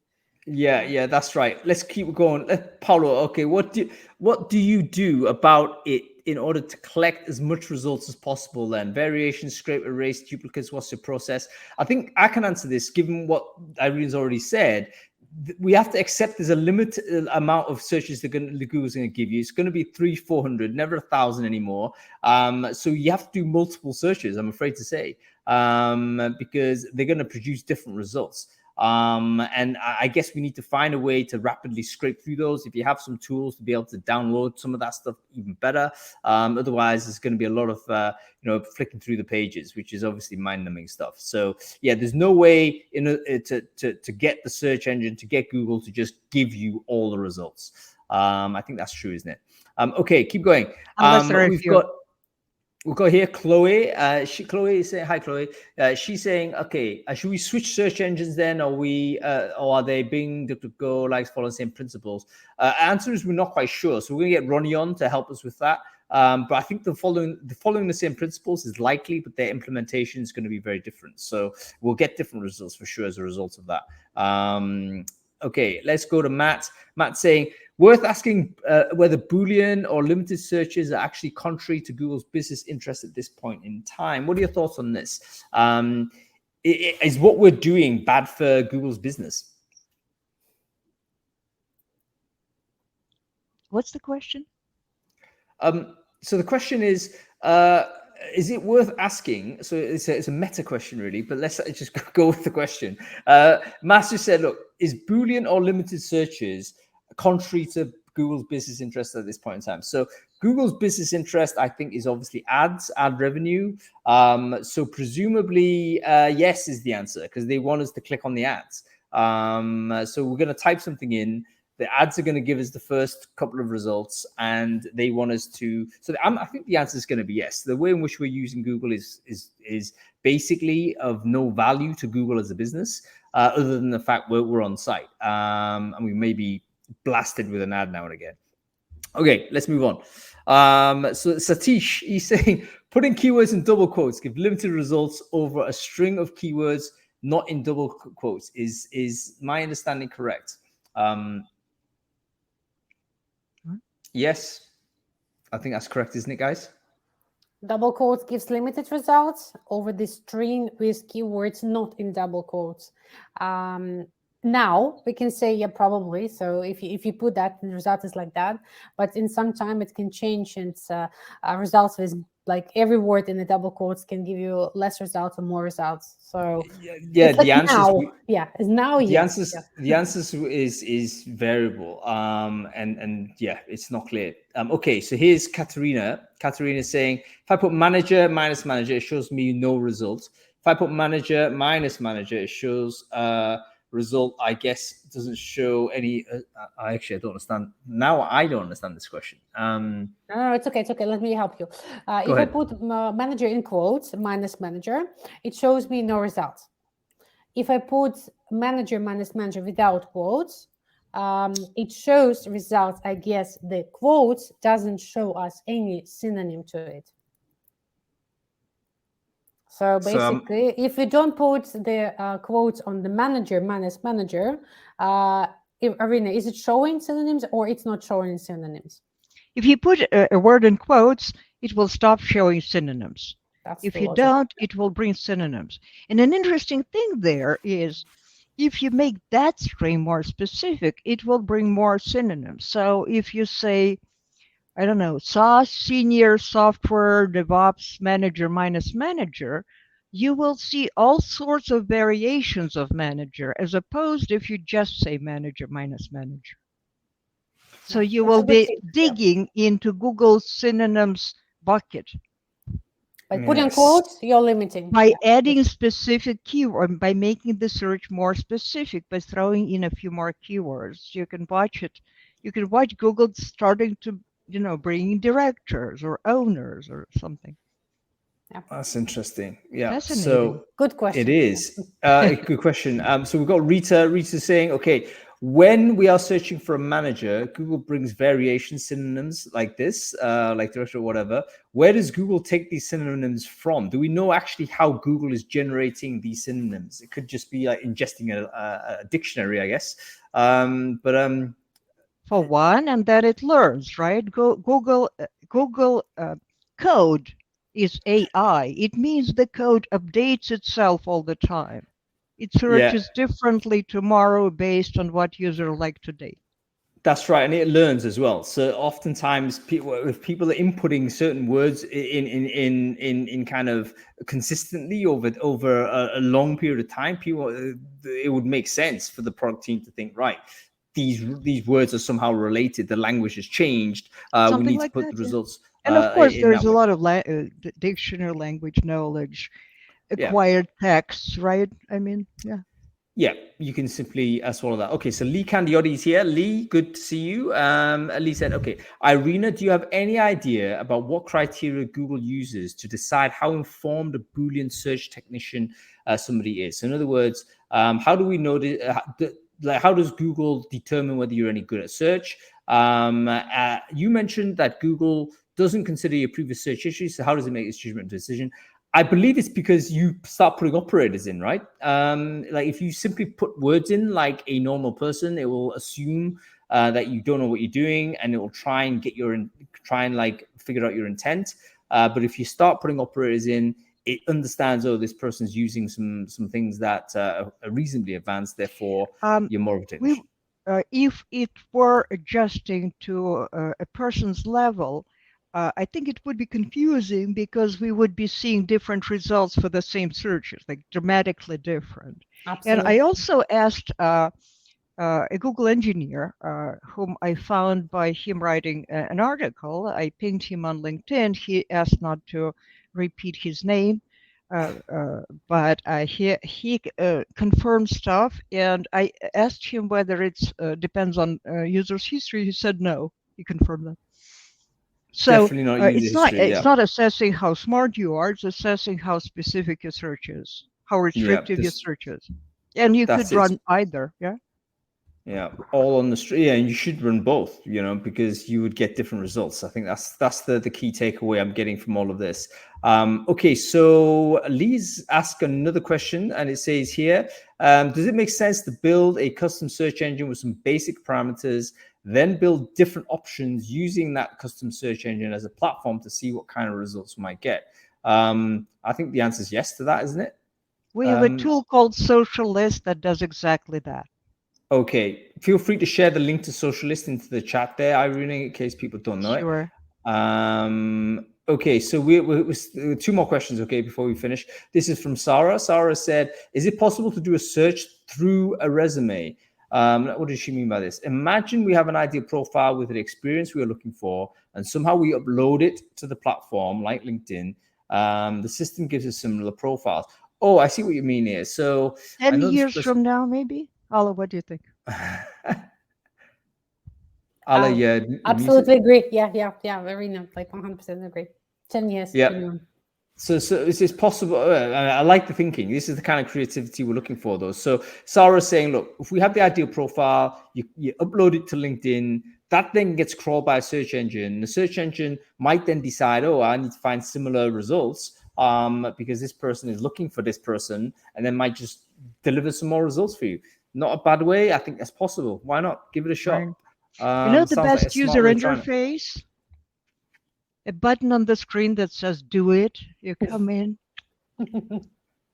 A: Yeah, that's right. Let's keep going. Paulo, okay, what do you do about it in order to collect as much results as possible then? Variations, scrape, erase, duplicates, what's the process? I think I can answer this given what Irina's already said. We have to accept there's a limited amount of searches the Google's going to give you. It's going to be 300-400, never 1,000 anymore. So you have to do multiple searches, I'm afraid to say, because they're going to produce different results. And I guess we need to find a way to rapidly scrape through those. If you have some tools to be able to download some of that stuff, even better. Otherwise, there's going to be a lot of flicking through the pages, which is obviously mind-numbing stuff. So yeah, there's no way to get the search engine, to get Google to just give you all the results. I think that's true, isn't it? Okay, keep going. We've got here Chloe. Chloe is saying, hi, Chloe. She's saying, okay, should we switch search engines then? Or are they Bing, DuckDuckGo, likes follow the same principles? Answer is we're not quite sure. So we're going to get Ronnie on to help us with that. But I think the following the same principles is likely, but their implementation is going to be very different. So we'll get different results for sure as a result of that. Okay, let's go to Matt. Matt saying, worth asking whether Boolean or limited searches are actually contrary to Google's business interest at this point in time. What are your thoughts on this? Is what we're doing bad for Google's business?
C: What's the question?
A: So the question is it worth asking? So it's a meta question, really, but let's just go with the question. Master said, look, is Boolean or limited searches contrary to Google's business interest at this point in time? So Google's business interest, I think, is obviously ad revenue. So presumably, yes is the answer, because they want us to click on the ads. So we're going to type something in. The ads are going to give us the first couple of results, and they want us to. So I think the answer is going to be yes. The way in which we're using Google is basically of no value to Google as a business, other than the fact we're on site, and we may be blasted with an ad now and again. Okay, let's move on. So Satish, he's saying putting keywords in double quotes give limited results over a string of keywords not in double quotes. Is my understanding correct? Yes, I think that's correct, isn't it, guys?
B: Double quotes gives limited results over the string with keywords not in double quotes. Now we can say, yeah, probably. So if you put that, the result is like that. But in some time it can change, and results with like every word in the double quotes can give you less results or more results. So
A: yeah, the answer
B: is now.
A: The answer is variable. And yeah, it's not clear. Okay, so here's Katerina. Katerina is saying, if I put manager minus manager, it shows me no result. If I put manager minus manager, it shows result, I guess, doesn't show any. I don't understand. Now I don't understand this question.
B: No, it's okay. It's okay. Let me help you. If I put manager in quotes minus manager, it shows me no results. If I put manager minus manager without quotes, it shows results. I guess the quotes doesn't show us any synonym to it. So basically, if we don't put the quotes on the manager minus manager, Irina, is it showing synonyms or it's not showing synonyms?
C: If you put a word in quotes, it will stop showing synonyms. If you don't, it will bring synonyms. And an interesting thing there is, if you make that string more specific, it will bring more synonyms. So if you say, I don't know, SaaS Senior Software DevOps Manager minus Manager, you will see all sorts of variations of manager, as opposed if you just say manager minus manager. So you will be digging into Google's synonyms bucket.
B: By putting quotes, you're limiting.
C: By adding specific keyword, by making the search more specific, by throwing in a few more keywords, you can watch it. You can watch Google starting to, bringing directors or owners or something.
B: Yeah.
A: That's interesting. Yeah.
C: So
B: good question.
A: It is a good question. So we've got Rita saying, okay, When we are searching for a manager, Google brings variation synonyms like this, like director or whatever. Where does Google take these synonyms from? Do we know actually how Google is generating these synonyms? It could just be like ingesting a dictionary, I guess.
C: For one, and then it learns, right? Google code is AI. It means the code updates itself all the time. It searches differently tomorrow based on what user like today.
A: That's right, and it learns as well. So oftentimes, if people are inputting certain words in kind of consistently over a long period of time, it would make sense for the product team to think, right, these words are somehow related. The language has changed. We need to put the results.
C: And of course, there's a lot of dictionary language knowledge, acquired texts, right? I mean, yeah.
A: Yeah, you can simply swallow that. Okay, so Lee Candiotti is here. Lee, good to see you. Lee said, okay, Irina, do you have any idea about what criteria Google uses to decide how informed a Boolean search technician somebody is? So in other words, how do we know, how does Google determine whether you're any good at search? You mentioned that Google doesn't consider your previous search history, so how does it make its judgment decision? I believe it's because you start putting operators in, right? Like if you simply put words in like a normal person, it will assume that you don't know what you're doing, and it will try and figure out your intent. But if you start putting operators in, it understands, oh, this person's using some things that are reasonably advanced. Therefore, you're more of a technician.
C: If it were adjusting to a person's level, I think it would be confusing because we would be seeing different results for the same searches, like dramatically different. Absolutely. And I also asked a Google engineer whom I found by him writing an article. I pinged him on LinkedIn. He asked not to repeat his name, but he confirmed stuff. And I asked him whether it depends on user's history. He said no. He confirmed that. So it's not assessing how smart you are, it's assessing how specific your search is, how restrictive your search is. And you could run either, yeah?
A: Yeah, all on the street. Yeah, and you should run both, because you would get different results. I think that's the key takeaway I'm getting from all of this. Okay, so Lee's asked another question, and it says here, does it make sense to build a custom search engine with some basic parameters, then build different options using that custom search engine as a platform to see what kind of results we might get? I think the answer is yes to that, isn't it?
C: We have a tool called Social List that does exactly that.
A: Okay, feel free to share the link to Social List into the chat there, Irina, in case people don't know
C: it.
A: Okay, so we two more questions, okay, before we finish. This is from Sarah. Sarah said, is it possible to do a search through a resume? What does she mean by this? Imagine we have an ideal profile with an experience we are looking for, and somehow we upload it to the platform like LinkedIn. The system gives us similar profiles. Oh, I see what you mean here. So
C: 10 years from now, maybe? Ala, what do you think?
A: Ala, yeah.
B: Absolutely agree. Yeah. Irina, like 100% agree. 10 years.
A: Yeah. So is this possible? I like the thinking. This is the kind of creativity we're looking for, though. So Sarah's saying, look, if we have the ideal profile, you upload it to LinkedIn, that then gets crawled by a search engine. The search engine might then decide, oh, I need to find similar results because this person is looking for this person, and then might just deliver some more results for you. Not a bad way. I think that's possible. Why not? Give it a shot.
C: Right. The best like user interface? A button on the screen that says do it. You come in.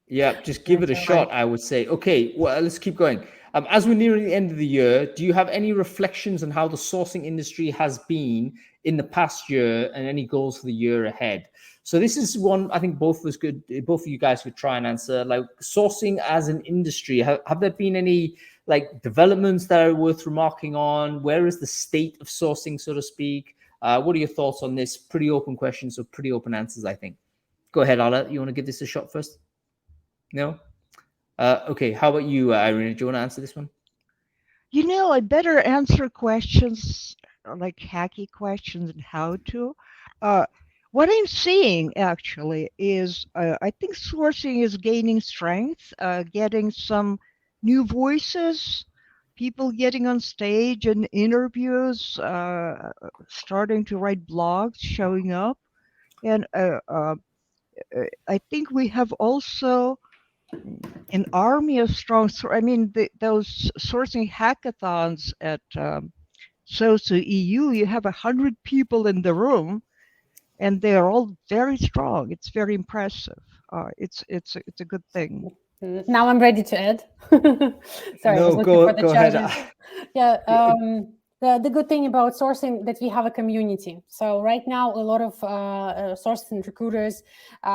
A: Yeah, just give it a shot, I would say. Okay, well, let's keep going. As we're nearing the end of the year, do you have any reflections on how the sourcing industry has been in the past year and any goals for the year ahead? So this is one I think both of you guys could try and answer. Like sourcing as an industry, have there been any like developments that are worth remarking on? Where is the state of sourcing, so to speak? What are your thoughts on this? Pretty open questions, so pretty open answers, I think. Go ahead, Ala. You want to give this a shot first? No? Okay, how about you, Irina? Do you want to answer this one?
C: I better answer questions like hacky questions and how to. What I'm seeing actually is I think sourcing is gaining strength, getting some new voices, people getting on stage and interviews, starting to write blogs, showing up. And I think we have also an army of strong, those sourcing hackathons at SOSU EU, you have 100 people in the room, and they are all very strong. It's very impressive. It's a good thing.
B: Now I'm ready to add. Sorry, I was looking for the charges.
A: Ahead.
B: Yeah. The good thing about sourcing that we have a community. So right now, a lot of sourcers and recruiters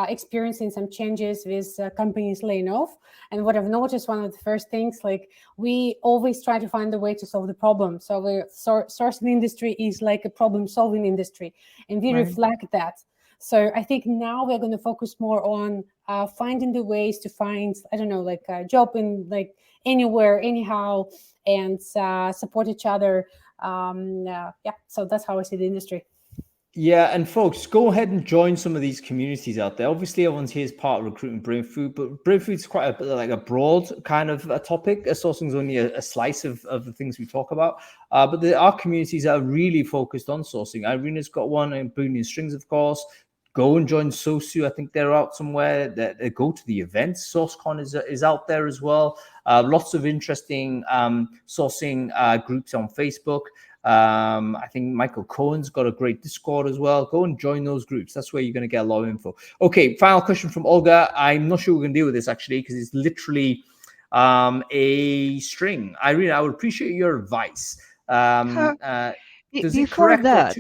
B: experiencing some changes with companies laying off. And what I've noticed, one of the first things, like we always try to find a way to solve the problem. So the sourcing industry is like a problem-solving industry, and we reflect that. So I think now we're going to focus more on finding the ways to find, I don't know, like a job in like anywhere, anyhow, and support each other. So that's how I see the industry.
A: Yeah, and folks, go ahead and join some of these communities out there. Obviously, everyone's here as part of Recruiting Brainfood, but Brainfood is quite a broad kind of a topic. Sourcing is only a slice of the things we talk about. But there are communities that are really focused on sourcing. Irina's got one, and Boolean Strings, of course. Go and join SOSU. I think they're out somewhere. They go to the events. SourceCon is out there as well. Lots of interesting sourcing groups on Facebook. I think Michael Cohen's got a great Discord as well. Go and join those groups. That's where you're going to get a lot of info. Okay, final question from Olga. I'm not sure we're going to deal with this actually because it's literally a string. Irina, I would appreciate your advice.
C: Before that,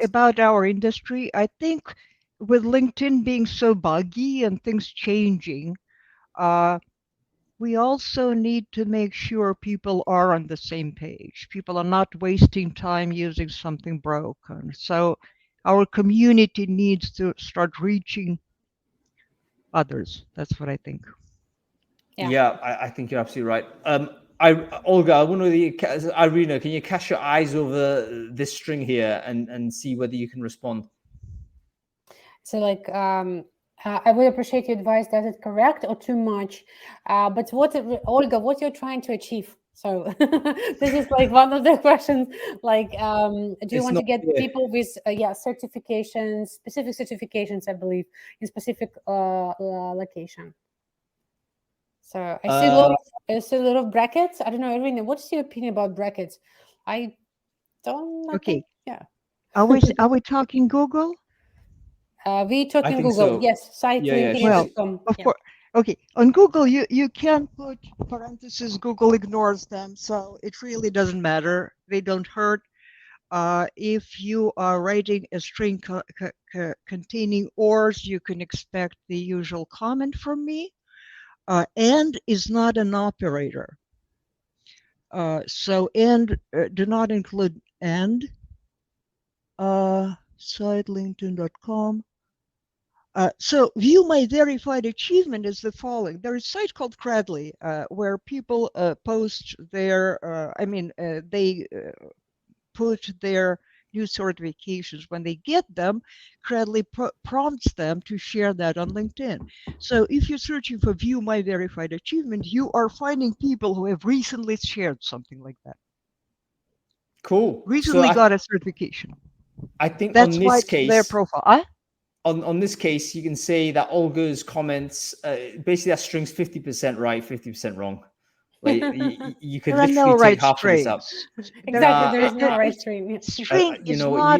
C: about our industry, I think with LinkedIn being so buggy and things changing, we also need to make sure people are on the same page. People are not wasting time using something broken. So our community needs to start reaching others. That's what I think.
A: Yeah, I think you're absolutely right. Olga, I wonder, Irina, can you cast your eyes over this string here and see whether you can respond?
B: So like, I would appreciate your advice. Does it correct or too much? But Olga, what you're trying to achieve? So this is like one of the questions. Like, do you want to get people with certifications, specific certifications, I believe, in specific location? So I see a lot of brackets. I don't know, Irina, what's your opinion about brackets? I don't know.
C: Okay.
B: Yeah.
C: Are we talking Google?
B: We talking Google.
A: So.
B: Yes, site
C: Well, of course. Okay, on Google, you can put parentheses. Google ignores them, so it really doesn't matter. They don't hurt. If you are writing a string containing ors, you can expect the usual comment from me. And is not an operator. So and do not include and. Site linkedin.com. So view my verified achievement is the following. There is a site called Cradly where people post their, they put their new certifications. When they get them, Cradly prompts them to share that on LinkedIn. So if you're searching for view my verified achievement, you are finding people who have recently shared something like that.
A: Cool.
C: Recently got a certification.
A: I think
C: that's
A: on this case,
C: their profile.
A: On this case, you can say that Olga's comments, basically that string's 50% right, 50% wrong. Like you could literally take half of this up.
B: Exactly, there is no right string.
C: String is not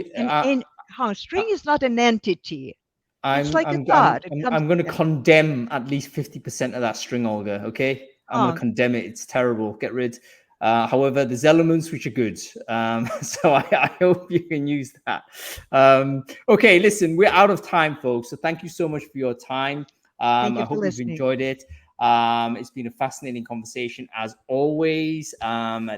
C: string is not an entity. It's like a god.
A: I'm going to condemn at least 50% of that string, Olga. Okay, I'm going to condemn it. It's terrible. Get rid. However, there's elements which are good. So I hope you can use that. Okay, listen, we're out of time, folks. So thank you so much for your time. I hope you've enjoyed it. It's been a fascinating conversation as always.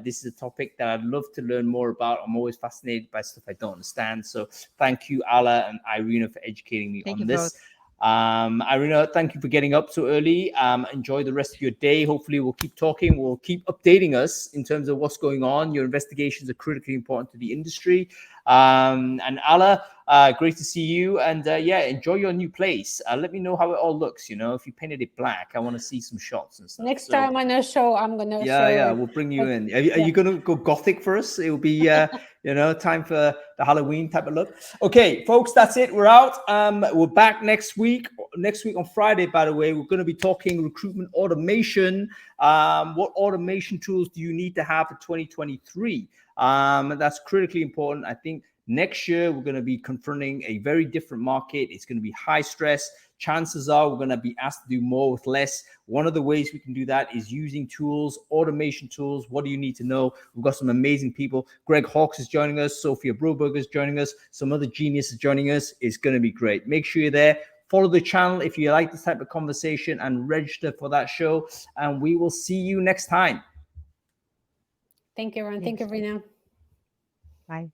A: This is a topic that I'd love to learn more about. I'm always fascinated by stuff I don't understand. So thank you, Alla and Irina, for educating me on this. Both. Irina, thank you for getting up so early. Enjoy the rest of your day. Hopefully we'll keep talking. We'll keep updating us in terms of what's going on. Your investigations are critically important to the industry. And Ala, great to see you. And yeah, enjoy your new place. Let me know how it all looks. You know, if you painted it black, I want to see some shots and stuff.
B: Next time on a show, I'm gonna show.
A: Yeah, we'll bring you in. Are you gonna go gothic for us? It'll be you know, time for the Halloween type of look. Okay, folks, that's it. We're out. We're back next week. Next week on Friday, by the way, we're going to be talking recruitment automation. What automation tools do you need to have for 2023? That's critically important. I think next year we're going to be confronting a very different market. It's going to be high stress. Chances are we're going to be asked to do more with less. One of the ways we can do that is using tools, automation tools. What do you need to know? We've got some amazing people. Greg Hawkes is joining us. Sophia Broberg is joining us. Some other geniuses joining us. It's going to be great. Make sure you're there. Follow the channel if you like this type of conversation and register for that show. And we will see you next time.
B: Thank you, everyone. Thank you, Irina.
C: Bye.